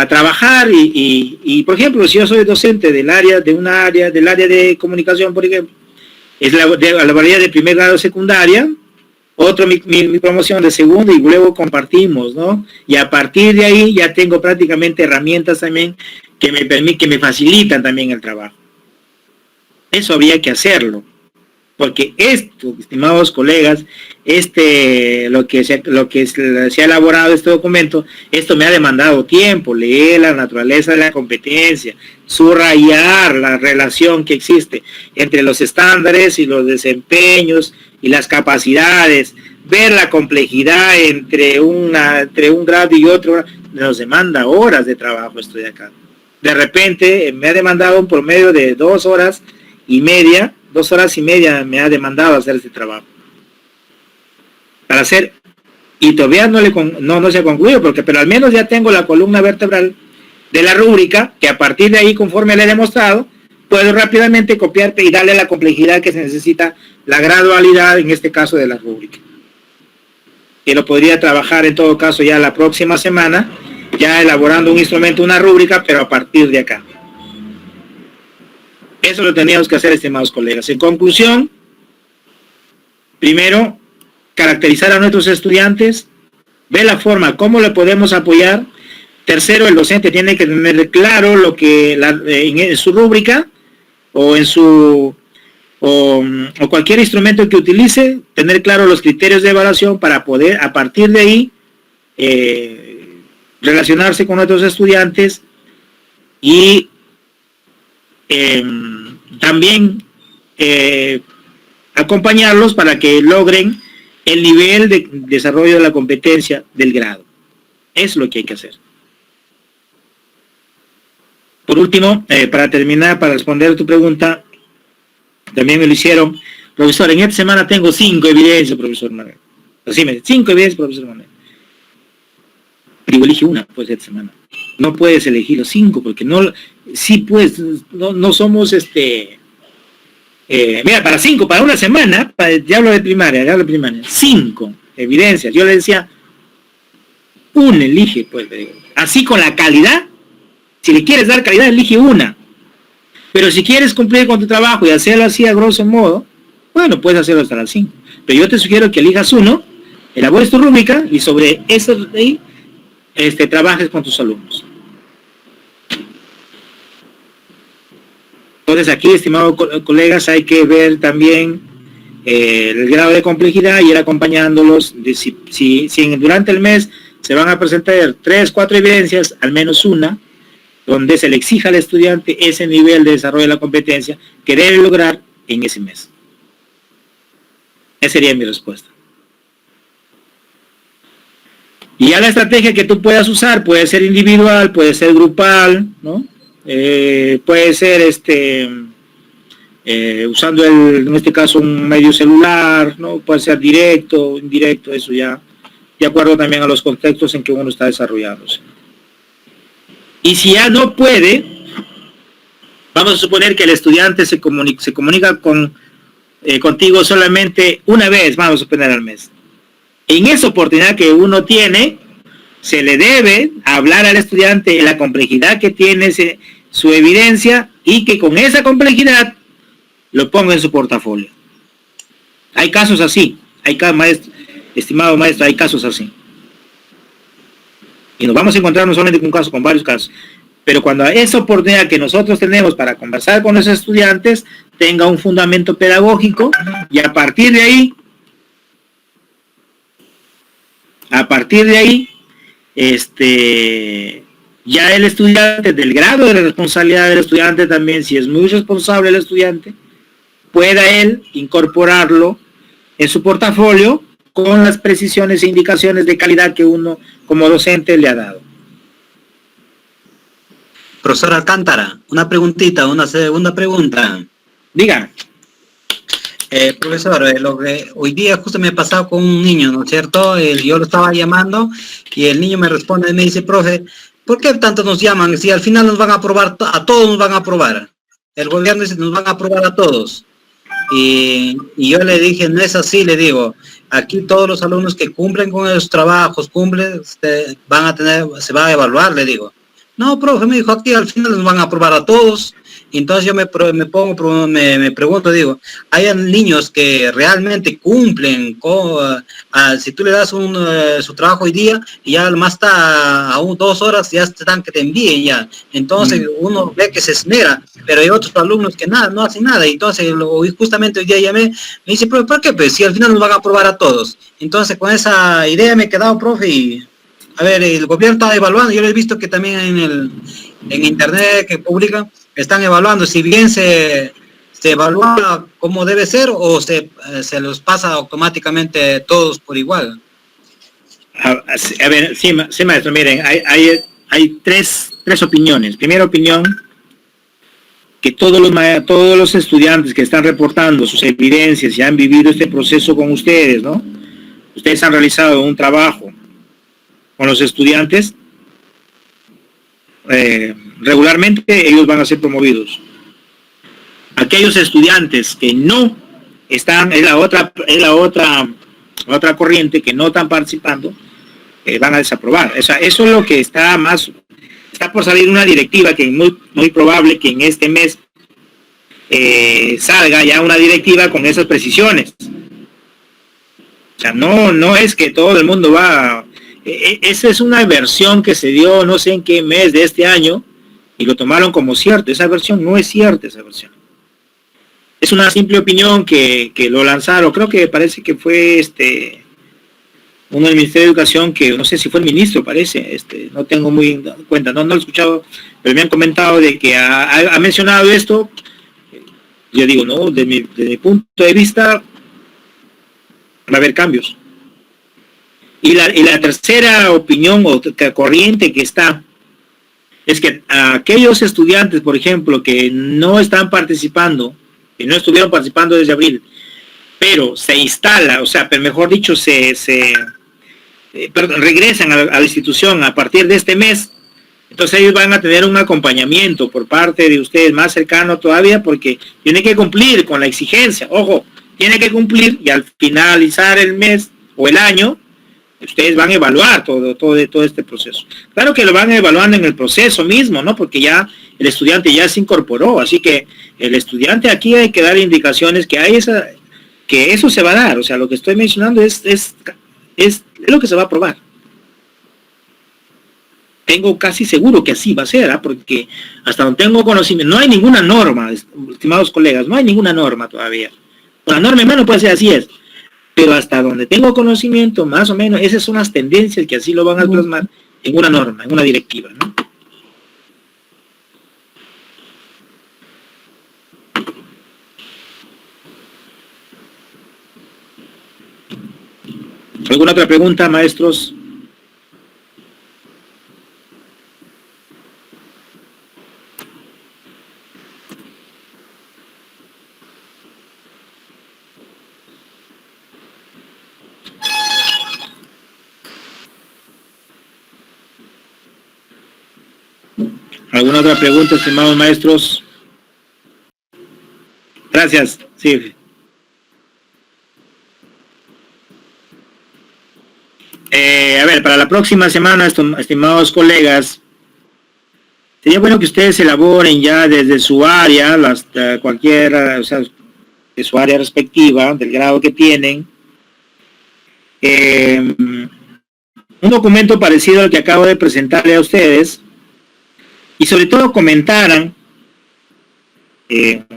a trabajar y, por ejemplo, si yo soy docente del área de comunicación, por ejemplo, es la variedad de primer grado secundaria, otro mi promoción de segundo y luego compartimos, ¿no? Y a partir de ahí ya tengo prácticamente herramientas también que me facilitan también el trabajo. Eso habría que hacerlo, porque esto, estimados colegas, lo que se ha elaborado este documento, esto me ha demandado tiempo, leer la naturaleza de la competencia, subrayar la relación que existe entre los estándares y los desempeños y las capacidades, ver la complejidad entre un grado y otro, nos demanda horas de trabajo esto de acá. De repente me ha demandado un promedio de 2 horas y media me ha demandado hacer este trabajo. Para hacer, y todavía no se ha concluido, pero al menos ya tengo la columna vertebral de la rúbrica, que a partir de ahí, conforme le he demostrado, puedo rápidamente copiar y darle la complejidad que se necesita, la gradualidad, en este caso de la rúbrica. Y lo podría trabajar en todo caso ya la próxima semana, ya elaborando un instrumento, una rúbrica, pero a partir de acá. Eso lo teníamos que hacer, estimados colegas. En conclusión, primero, caracterizar a nuestros estudiantes, ver la forma, cómo le podemos apoyar. Tercero, el docente tiene que tener claro lo que en su rúbrica o en o cualquier instrumento que utilice, tener claro los criterios de evaluación para poder, a partir de ahí, relacionarse con nuestros estudiantes y también acompañarlos para que logren el nivel de desarrollo de la competencia del grado. Es lo que hay que hacer. Por último, para terminar, para responder a tu pregunta, también me lo hicieron, profesor, en esta semana tengo 5 evidencias, profesor Manuel. Así me dice, 5 evidencias, profesor Manuel. Digo, elige una, pues, esta semana. No puedes elegir los 5, porque no, sí, pues, no somos, mira, para una semana, ya hablo de primaria, 5 evidencias. Yo le decía, una elige, pues, así con la calidad. Si le quieres dar calidad, elige una. Pero si quieres cumplir con tu trabajo y hacerlo así a grosso modo, bueno, puedes hacerlo hasta las 5. Pero yo te sugiero que elijas uno, elabores tu rúbrica y sobre eso de ahí, trabajes con tus alumnos. Entonces aquí, estimados colegas, hay que ver también el grado de complejidad y ir acompañándolos. Si durante el mes se van a presentar 3, 4 evidencias, al menos una, donde se le exija al estudiante ese nivel de desarrollo de la competencia que debe lograr en ese mes. Esa sería mi respuesta. Y ya la estrategia que tú puedas usar puede ser individual, puede ser grupal, ¿no? Puede ser usando en este caso un medio celular, ¿no? Puede ser directo, indirecto, eso ya de acuerdo también a los contextos en que uno está desarrollándose. Y si ya no puede, vamos a suponer que el estudiante se comunica contigo solamente una vez, vamos a suponer al mes. En esa oportunidad que uno tiene, se le debe hablar al estudiante de la complejidad que tiene su evidencia y que con esa complejidad lo ponga en su portafolio. Hay casos así, estimado maestro, hay casos así. Y nos vamos a encontrar no solamente con un caso, con varios casos. Pero cuando esa oportunidad que nosotros tenemos para conversar con los estudiantes tenga un fundamento pedagógico y a partir de ahí, ya el estudiante, del grado de responsabilidad del estudiante también, si es muy responsable el estudiante, pueda él incorporarlo en su portafolio con las precisiones e indicaciones de calidad que uno como docente le ha dado. Profesor Alcántara, una preguntita, una segunda pregunta. Dígame. Profesor, lo que hoy día justo me ha pasado con un niño, ¿no es cierto? Yo lo estaba llamando y el niño me responde y me dice, profe, ¿por qué tanto nos llaman? Si al final nos van a aprobar, a todos nos van a aprobar. El gobierno dice, nos van a aprobar a todos. Y yo le dije, no es así, le digo, aquí todos los alumnos que cumplen con esos trabajos, se va a evaluar, le digo. No, profe, me dijo, aquí al final nos van a aprobar a todos. Y entonces yo me pregunto, digo, hay niños que realmente cumplen si tú le das su trabajo hoy día y ya más está a 2 horas, ya están que te envíen ya. Entonces uno ve que se esmera, pero hay otros alumnos que nada, no hacen nada. Y entonces justamente hoy día llamé, me dice, profe, ¿por qué? Pues si al final nos van a aprobar a todos. Entonces con esa idea me he quedado, profe, y a ver, el gobierno está evaluando, yo lo he visto que también en internet que publican, están evaluando si bien se evalúa como debe ser o se los pasa automáticamente todos por igual. A ver, sí, maestro, miren, hay tres opiniones. Primera opinión, que todos los estudiantes que están reportando sus evidencias y han vivido este proceso con ustedes, ¿no? Ustedes han realizado un trabajo con los estudiantes, regularmente ellos van a ser promovidos. Aquellos estudiantes que no están, es la otra corriente, que no están participando, van a desaprobar. O sea, eso es lo que está por salir una directiva, que es muy probable que en este mes salga ya una directiva con esas precisiones. O sea, no es que todo el mundo va. Esa es una versión que se dio no sé en qué mes de este año y lo tomaron como cierto. Esa versión no es cierta, esa versión. Es una simple opinión que lo lanzaron. Creo que parece que fue uno del Ministerio de Educación, que no sé si fue el ministro, parece, no tengo muy en cuenta, no lo he escuchado, pero me han comentado de que ha mencionado esto. Yo digo, no, desde mi punto de vista va a haber cambios. Y la tercera opinión o corriente que está es que aquellos estudiantes, por ejemplo, que no están participando, que no estuvieron participando desde abril, pero se instala, o sea, pero mejor dicho, regresan a la institución a partir de este mes, entonces ellos van a tener un acompañamiento por parte de ustedes más cercano todavía, porque tienen que cumplir con la exigencia. Ojo, tienen que cumplir, y al finalizar el mes o el año, ustedes van a evaluar todo este proceso. Claro que lo van evaluando en el proceso mismo, ¿no? Porque ya el estudiante ya se incorporó, así que el estudiante aquí hay que dar indicaciones que eso se va a dar. O sea, lo que estoy mencionando es lo que se va a aprobar. Tengo casi seguro que así va a ser, ¿eh? Porque hasta donde tengo conocimiento, no hay ninguna norma, estimados colegas, no hay ninguna norma todavía. La norma, hermano, puede ser así es. Pero hasta donde tengo conocimiento, más o menos, esas son las tendencias que así lo van a plasmar en una norma, en una directiva, ¿no? ¿Alguna otra pregunta, maestros? ¿Alguna otra pregunta, estimados maestros? Gracias. Sí. A ver, para la próxima semana, estimados colegas, sería bueno que ustedes elaboren ya desde su área, cualquiera, o sea, de su área respectiva, del grado que tienen, un documento parecido al que acabo de presentarle a ustedes, y sobre todo comentaran,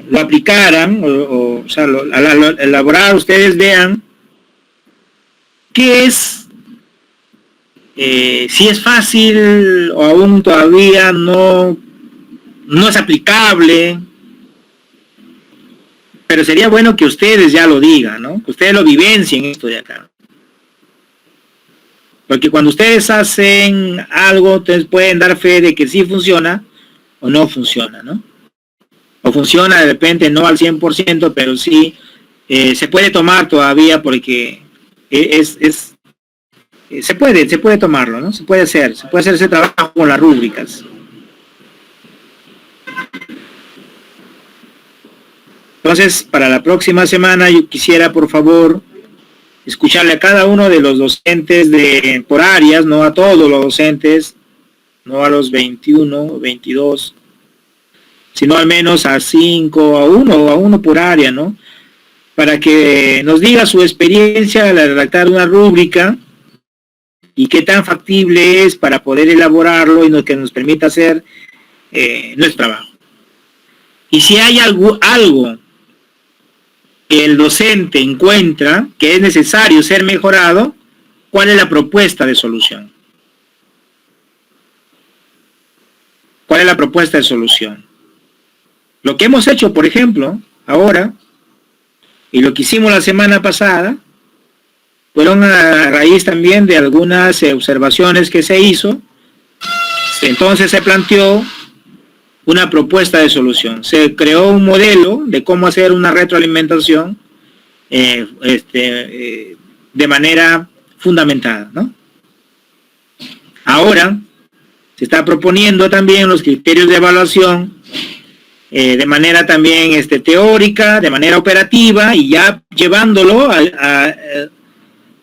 lo aplicaran, o sea, al elaborar, ustedes vean qué es, si es fácil o aún todavía no es aplicable, pero sería bueno que ustedes ya lo digan, ¿no? Que ustedes lo vivencien esto de acá. Porque cuando ustedes hacen algo, ustedes pueden dar fe de que sí funciona o no funciona, ¿no? O funciona de repente no al 100%, pero sí se puede tomar todavía, porque se puede tomarlo, ¿no? Se puede hacer ese trabajo con las rúbricas. Entonces, para la próxima semana yo quisiera, por favor, escucharle a cada uno de los docentes por áreas, no a todos los docentes, no a los 21, 22, sino al menos a 5, a uno por área, ¿no? Para que nos diga su experiencia al redactar una rúbrica y qué tan factible es para poder elaborarlo y que nos permita hacer nuestro trabajo. Y si hay algo que el docente encuentra que es necesario ser mejorado, ¿cuál es la propuesta de solución? ¿Cuál es la propuesta de solución? Lo que hemos hecho, por ejemplo, ahora, y lo que hicimos la semana pasada, fueron a raíz también de algunas observaciones que se hizo. Entonces se planteó una propuesta de solución. Se creó un modelo de cómo hacer una retroalimentación de manera fundamentada, ¿no? Ahora se está proponiendo también los criterios de evaluación de manera también teórica, de manera operativa, y ya llevándolo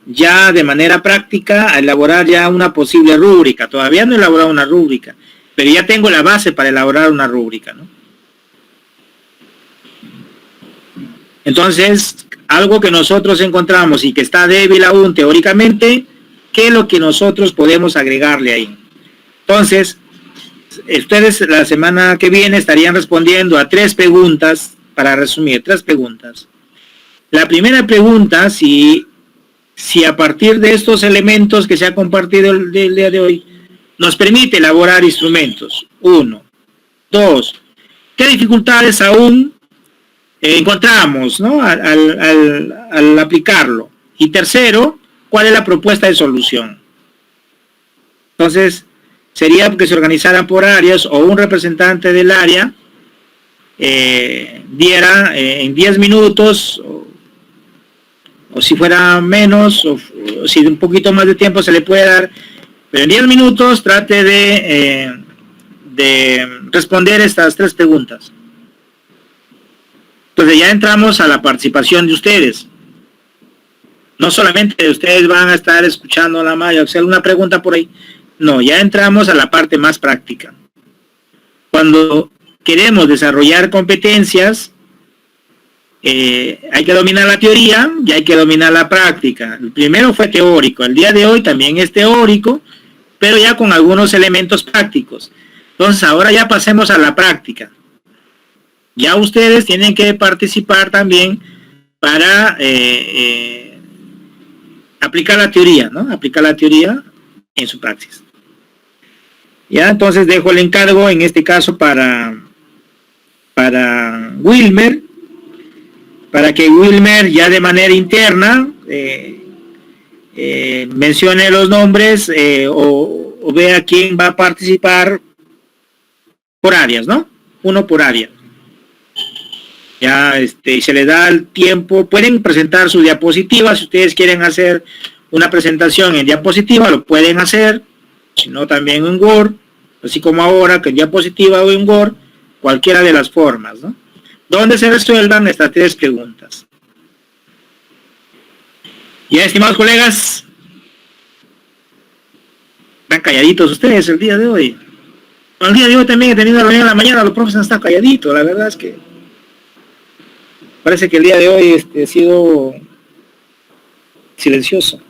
ya de manera práctica a elaborar ya una posible rúbrica. Todavía no he elaborado una rúbrica, pero ya tengo la base para elaborar una rúbrica, ¿no? Entonces, algo que nosotros encontramos y que está débil aún teóricamente, ¿qué es lo que nosotros podemos agregarle ahí? Entonces, ustedes la semana que viene estarían respondiendo a 3 preguntas, para resumir, 3 preguntas. La primera pregunta, si a partir de estos elementos que se ha compartido el día de hoy, nos permite elaborar instrumentos. 1. 2. ¿Qué dificultades aún encontramos, ¿no? al aplicarlo? Y tercero, ¿cuál es la propuesta de solución? Entonces, sería que se organizaran por áreas o un representante del área diera en 10 minutos o si fuera menos o si un poquito más de tiempo se le puede dar, pero en 10 minutos trate de responder estas 3 preguntas. Entonces ya entramos a la participación de ustedes. No solamente ustedes van a estar escuchando la malla, hacer una pregunta por ahí. No, ya entramos a la parte más práctica. Cuando queremos desarrollar competencias, hay que dominar la teoría y hay que dominar la práctica. El primero fue teórico, el día de hoy también es teórico, pero ya con algunos elementos prácticos. Entonces ahora ya pasemos a la práctica. Ya ustedes tienen que participar también para aplicar la teoría, ¿no? Aplicar la teoría en su praxis. Ya, entonces dejo el encargo en este caso para Wilmer, para que Wilmer ya de manera interna mencione los nombres o vea quién va a participar por áreas, ¿no? Uno por área. Ya se le da el tiempo, pueden presentar su diapositiva, si ustedes quieren hacer una presentación en diapositiva, lo pueden hacer, si no también en Word, así como ahora que en diapositiva o en Word, cualquiera de las formas, ¿no? Donde se resuelvan estas 3 preguntas. Ya, estimados colegas, están calladitos ustedes el día de hoy. El día de hoy también he tenido la reunión en la mañana, los profes están calladitos, la verdad es que parece que el día de hoy ha sido silencioso.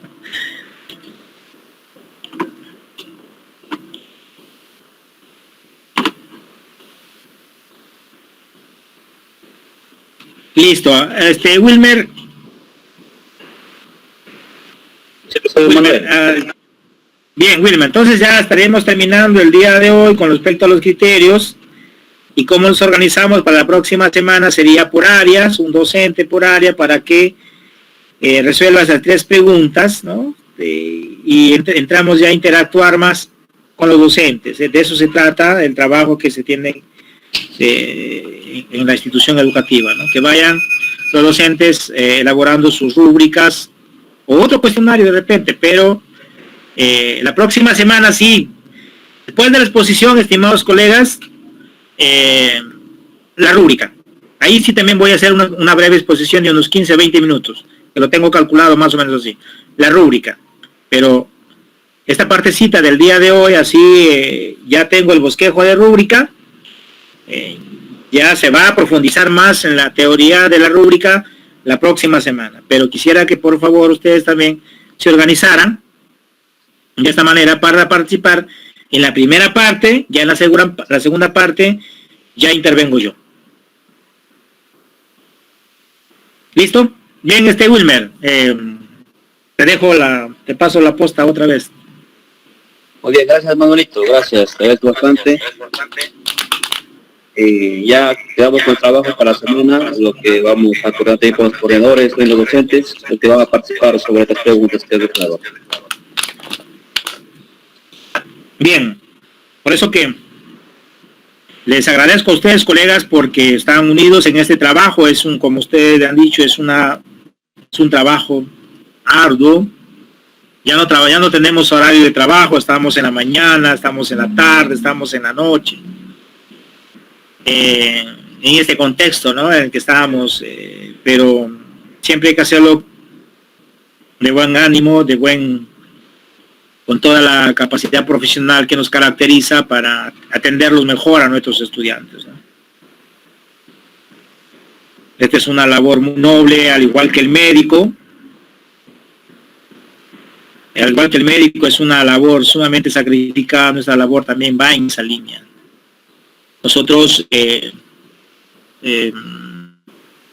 Listo, Wilmer. Bien, Wilmer, entonces ya estaremos terminando el día de hoy con respecto a los criterios y cómo nos organizamos para la próxima semana. Sería por áreas, un docente por área para que resuelva esas 3 preguntas, ¿no? Y entramos ya a interactuar más con los docentes. De eso se trata el trabajo que se tiene en la institución educativa, ¿no? Que vayan los docentes elaborando sus rúbricas o otro cuestionario de repente, pero la próxima semana sí, después de la exposición, estimados colegas, la rúbrica. Ahí sí también voy a hacer una breve exposición de unos 15-20 minutos, que lo tengo calculado más o menos así, la rúbrica. Pero esta partecita del día de hoy, así ya tengo el bosquejo de rúbrica, ya se va a profundizar más en la teoría de la rúbrica la próxima semana, pero quisiera que por favor ustedes también se organizaran de esta manera para participar en la primera parte. Ya en la segunda parte ya intervengo yo. ¿Listo? Bien, Wilmer, te paso la posta otra vez. Muy bien, gracias Manuelito, gracias, te agradezco bastante. Ya quedamos con trabajo para la semana, lo que vamos a acordar con los coordinadores, con los docentes, los que van a participar sobre estas preguntas que he declarado. Bien, por eso que les agradezco a ustedes, colegas, porque están unidos en este trabajo. Como ustedes han dicho, es un trabajo arduo. Ya no tenemos horario de trabajo, estamos en la mañana, estamos en la tarde, estamos en la noche. En este contexto, ¿no?, en el que estábamos, pero siempre hay que hacerlo de buen ánimo, con toda la capacidad profesional que nos caracteriza para atenderlos mejor a nuestros estudiantes, ¿no? Esta es una labor muy noble, al igual que el médico. Al igual que el médico, es una labor sumamente sacrificada. Nuestra labor también va en esa línea. Nosotros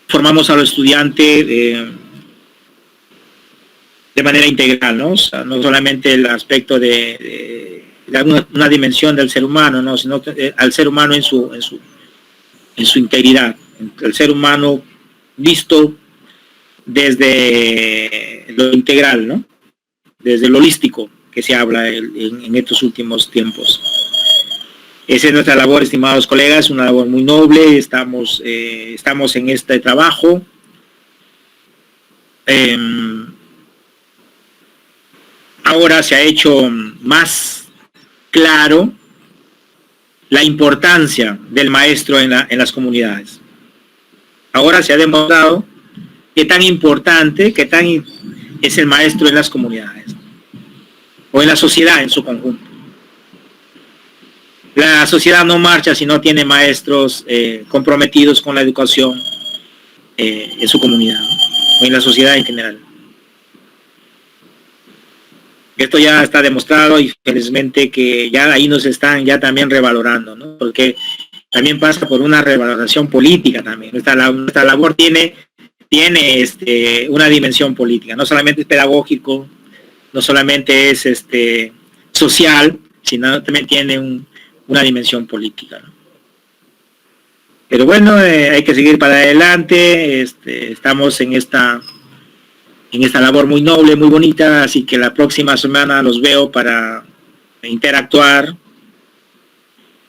formamos a los estudiantes de manera integral, ¿no? O sea, no solamente el aspecto de una dimensión del ser humano, ¿no?, sino al ser humano en su integridad, el ser humano visto desde lo integral, ¿no?, desde lo holístico que se habla en estos últimos tiempos. Esa es nuestra labor, estimados colegas, una labor muy noble. Estamos en este trabajo. Ahora se ha hecho más claro la importancia del maestro en las comunidades. Ahora se ha demostrado qué tan importante, es el maestro en las comunidades, o en la sociedad en su conjunto. La sociedad no marcha si no tiene maestros comprometidos con la educación en su comunidad, ¿no?, o en la sociedad en general. Esto ya está demostrado, y felizmente que ya ahí nos están ya también revalorando, ¿no?, porque también pasa por una revaloración política también. Nuestra labor tiene una dimensión política, no solamente es pedagógico, no solamente es social, sino también tiene una dimensión política, ¿no? Pero bueno, hay que seguir para adelante. Estamos en esta labor muy noble, muy bonita, así que la próxima semana los veo para interactuar,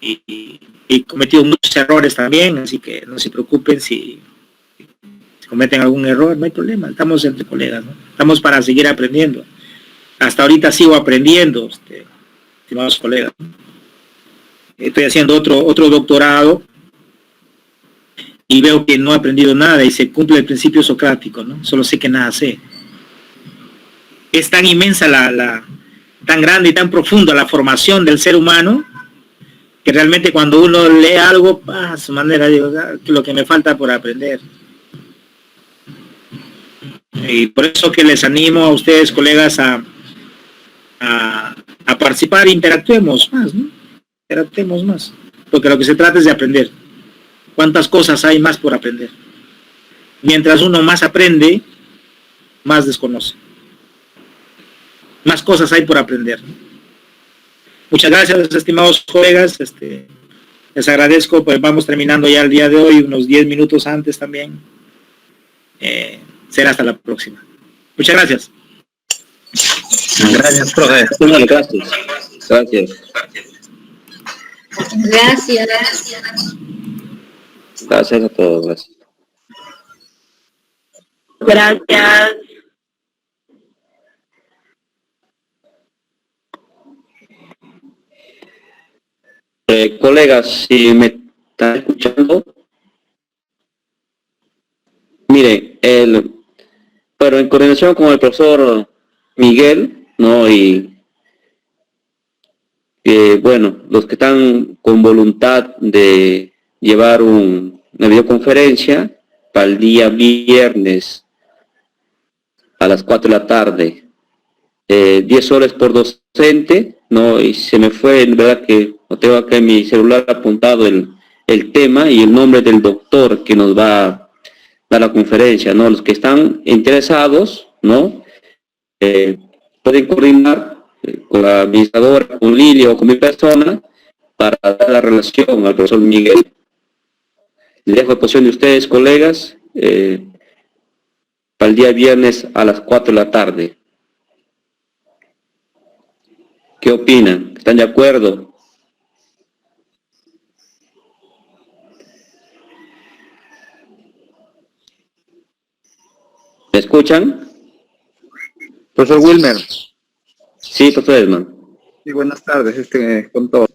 y he cometido muchos errores también, así que no se preocupen si cometen algún error, no hay problema, estamos entre colegas, ¿no? Estamos para seguir aprendiendo. Hasta ahorita sigo aprendiendo, estimados colegas. Estoy haciendo otro doctorado y veo que no he aprendido nada, y se cumple el principio socrático, ¿no? Solo sé que nada sé. Es tan inmensa tan grande y tan profunda la formación del ser humano, que realmente cuando uno lee algo, a su manera, digo, lo que me falta por aprender. Y por eso que les animo a ustedes, colegas, a participar, interactuemos más, ¿no? Interactuemos más, porque lo que se trata es de aprender. ¿Cuántas cosas hay más por aprender? Mientras uno más aprende, más desconoce. Más cosas hay por aprender. Muchas gracias, estimados colegas. Les agradezco, pues vamos terminando ya el día de hoy, unos 10 minutos antes también. Será hasta la próxima. Muchas gracias. Gracias, profe. Gracias. Gracias. Gracias. Gracias a todos. Gracias. Gracias. Colegas, si me están escuchando, mire, pero en coordinación con el profesor Miguel, ¿no?, y que, bueno, los que están con voluntad de llevar una videoconferencia para el día viernes a las 4 de la tarde, 10 soles por docente, ¿no? Y se me fue, en verdad que no tengo acá en mi celular apuntado el tema y el nombre del doctor que nos va a dar la conferencia, ¿no? Los que están interesados, ¿no? Pueden coordinar con la administradora, con Lilia o con mi persona para dar la relación al profesor Miguel. Les dejo a posición de ustedes, colegas, para el día viernes a las 4 de la tarde. ¿Qué opinan? ¿Están de acuerdo? ¿Me escuchan? Profesor Wilmer, Sí, profesor Edman. y buenas tardes, con todos.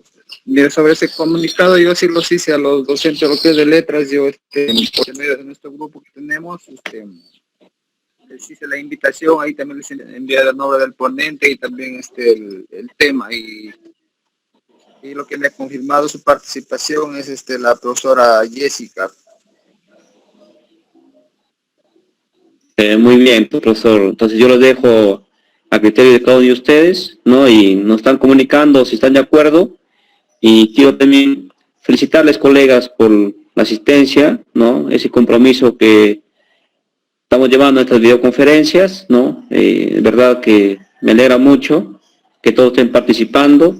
Mire, sobre ese comunicado, yo sí los hice a los docentes, lo que es de letras, yo, por medio de nuestro grupo que tenemos, les hice la invitación, ahí también les envié el nombre del ponente y también el tema, y lo que me ha confirmado su participación es la profesora Jessica. Muy bien, profesor. Entonces yo lo dejo a criterio de cada uno de ustedes, ¿no? Y nos están comunicando si están de acuerdo. Y quiero también felicitarles, colegas, por la asistencia, ¿no? Ese compromiso que estamos llevando a estas videoconferencias, ¿no? De verdad que me alegra mucho que todos estén participando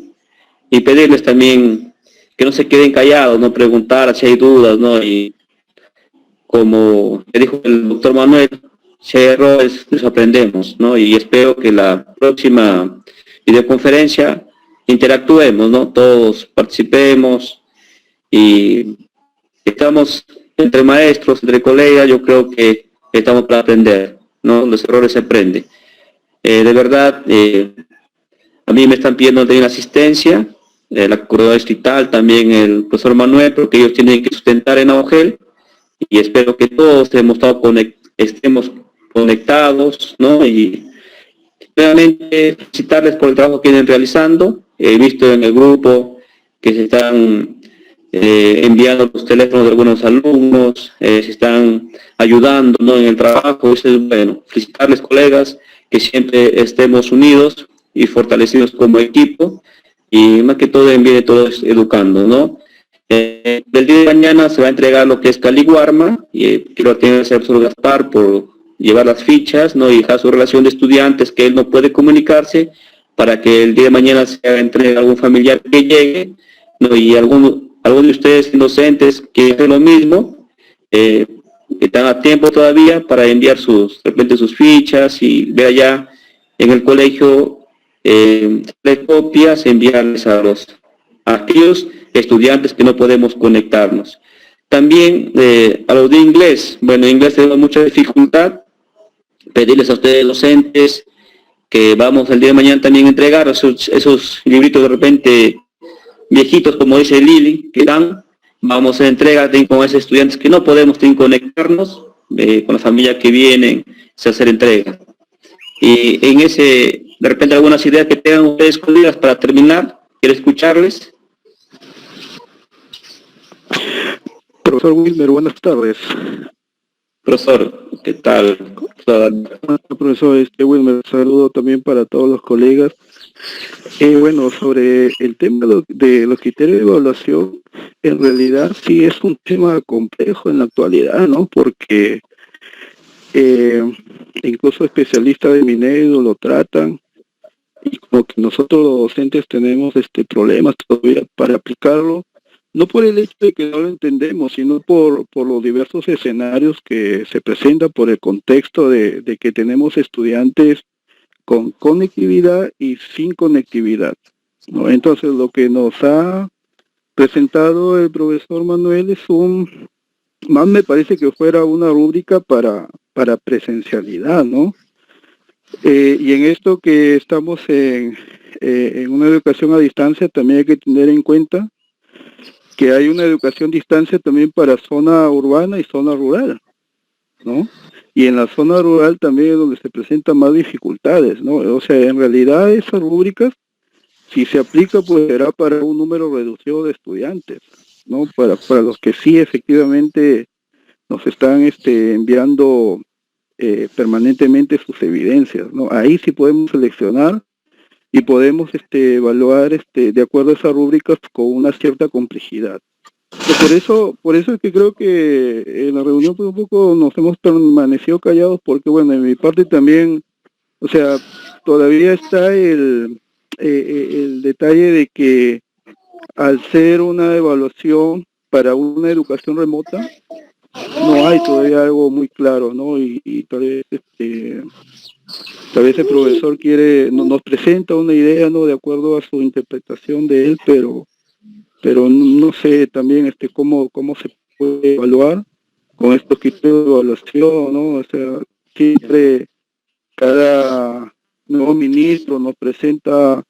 y pedirles también que no se queden callados, no preguntar si hay dudas, ¿no? Y como me dijo el doctor Manuel, si hay errores, los aprendemos, ¿no? Y espero que la próxima videoconferencia interactuemos, ¿no? Todos participemos y estamos entre maestros, entre colegas, yo creo que estamos para aprender, ¿no? Los errores se aprenden. De verdad, a mí me están pidiendo también asistencia, la coordinadora distrital, también el profesor Manuel, porque ellos tienen que sustentar en Augel, y espero que todos estemos conectados, ¿no? Y realmente felicitarles por el trabajo que vienen realizando. He visto en el grupo que se están enviando los teléfonos de algunos alumnos, se están ayudando, ¿no? En el trabajo. Eso es bueno. Felicitarles, colegas, que siempre estemos unidos y fortalecidos como equipo, y más que todo envíe todos educando, ¿no? Del día de mañana se va a entregar lo que es Caliguarma, y quiero tener al profesor Gaspar por llevar las fichas, ¿no? Y dejar su relación de estudiantes, que él no puede comunicarse, para que el día de mañana se haga entrega a algún familiar que llegue, ¿no? Y algunos de ustedes docentes que hacen lo mismo, que están a tiempo todavía para enviar de repente sus fichas y ver allá en el colegio de copias, enviarles a aquellos estudiantes que no podemos conectarnos. También a los de inglés, bueno, en inglés tenemos mucha dificultad, pedirles a ustedes docentes que vamos el día de mañana también a entregar esos libritos de repente viejitos, como dice Lili, que dan, vamos a entregar con esos estudiantes que no podemos conectarnos, con la familia que vienen, a hacer entrega. Y en ese, de repente algunas ideas que tengan ustedes, colegas, para terminar, quiero escucharles. Profesor Wilmer, buenas tardes. Profesor, ¿qué tal? Profesor Wilmer, saludo también para todos los colegas. Bueno, sobre el tema de los criterios de evaluación, en realidad sí es un tema complejo en la actualidad, ¿no? Porque incluso especialistas de Minedo lo tratan, y como que nosotros los docentes tenemos problemas todavía para aplicarlo, no por el hecho de que no lo entendemos, sino por los diversos escenarios que se presentan, por el contexto de que tenemos estudiantes con conectividad y sin conectividad, ¿no? Entonces lo que nos ha presentado el profesor Manuel es más me parece que fuera una rúbrica para presencialidad, ¿no? Y en esto que estamos en una educación a distancia, también hay que tener en cuenta que hay una educación a distancia también para zona urbana y zona rural, ¿no? Y en la zona rural también es donde se presentan más dificultades, ¿no? O sea, en realidad esas rúbricas si se aplica, pues será para un número reducido de estudiantes, ¿no? Para los que sí efectivamente nos están enviando permanentemente sus evidencias, ¿no? Ahí sí podemos seleccionar y podemos evaluar de acuerdo a esas rúbricas con una cierta complejidad. Por eso es que creo que en la reunión pues, un poco nos hemos permanecido callados porque, bueno, en mi parte también, o sea, todavía está el detalle de que al ser una evaluación para una educación remota, no hay todavía algo muy claro, ¿no? Y tal vez el profesor nos presenta una idea, ¿no? De acuerdo a su interpretación de él, pero no sé también cómo se puede evaluar con estos criterios de evaluación, ¿no? O sea, siempre cada nuevo ministro nos presenta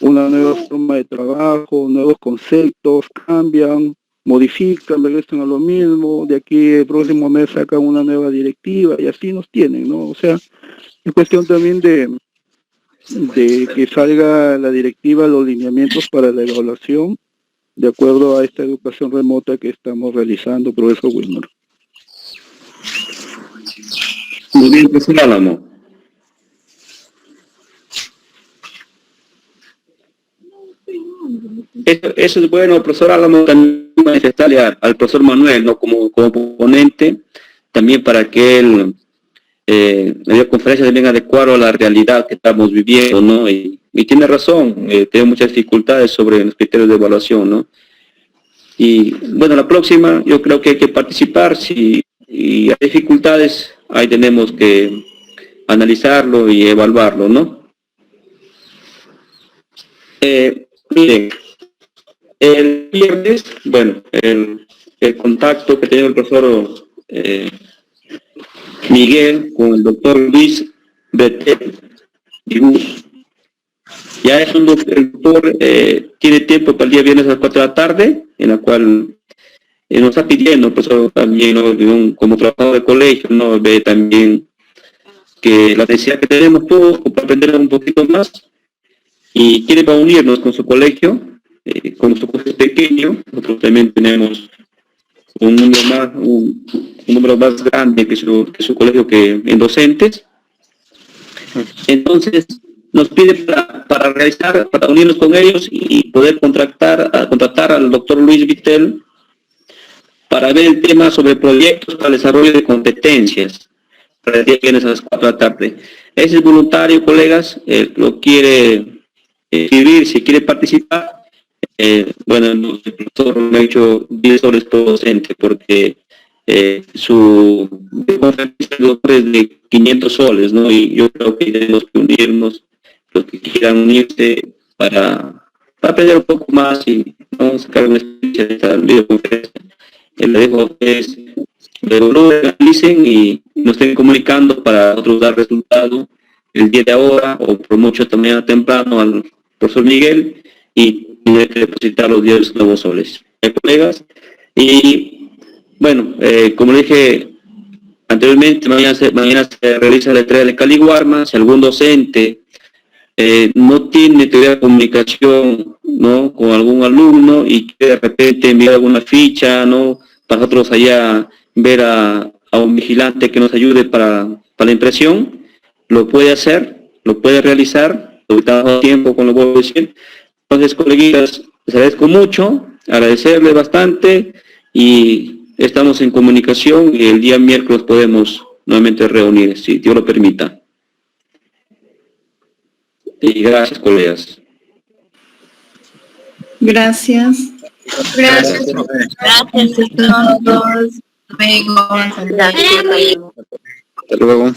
una nueva forma de trabajo, nuevos conceptos, cambian, modifican, regresan a lo mismo, de aquí el próximo mes sacan una nueva directiva y así nos tienen, ¿no? O sea, es cuestión también de que salga la directiva, los lineamientos para la evaluación de acuerdo a esta educación remota que estamos realizando, profesor Wilmer. Muy bien, profesor Álamo. Eso es bueno, profesor Álamo, también manifestarle al profesor Manuel, ¿no? Como ponente, también para que él, la videoconferencia también adecuado a la realidad que estamos viviendo, ¿no? Y tiene razón, tengo muchas dificultades sobre los criterios de evaluación, ¿no? Y bueno, la próxima yo creo que hay que participar, si hay dificultades, ahí tenemos que analizarlo y evaluarlo, ¿no? Miren, el viernes, bueno, el contacto que tenía el profesor Miguel con el doctor Luis Betel, ya es el doctor tiene tiempo para el día viernes a las 4 de la tarde, en la cual nos está pidiendo, el profesor también, ¿no? Como trabajador de colegio, ¿no? Ve también que la necesidad que tenemos todos para aprender un poquito más y quiere para unirnos con su colegio, con su colegio pequeño. Nosotros también tenemos un número más grande que su colegio que en docentes. Entonces nos pide para unirnos con ellos y poder contratar al doctor Luis Betel para ver el tema sobre proyectos para el desarrollo de competencias para el día viernes a las 4 de la tarde. Ese es voluntario, colegas, lo quiere escribir, si quiere participar. Bueno, el profesor me ha dicho 10 soles por docente, porque su conferencia es de 500 soles, ¿no? Y yo creo que tenemos que unirnos, los que quieran unirse, para aprender un poco más y vamos a sacar una experiencia de esta videoconferencia. Le dejo a ustedes, lo realicen y nos estén comunicando para nosotros dar resultado el día de ahora o por mucho también temprano al profesor Miguel y tener que depositar los 10 nuevos soles. Colegas, y bueno, como dije anteriormente, mañana se realiza la entrega de Caliwarma. Si algún docente no tiene teoría de comunicación, ¿no?, con algún alumno y quiere de repente enviar alguna ficha, ¿no?, para nosotros allá ver a un vigilante que nos ayude para la impresión, lo puede hacer, lo puede realizar, lo está dando tiempo, con lo vuelvo a decir. Entonces, coleguitas, les agradezco mucho, agradecerles bastante y estamos en comunicación y el día miércoles podemos nuevamente reunir, si Dios lo permita. Y gracias, colegas. Gracias. Gracias. Gracias a todos. Luego. Hasta luego.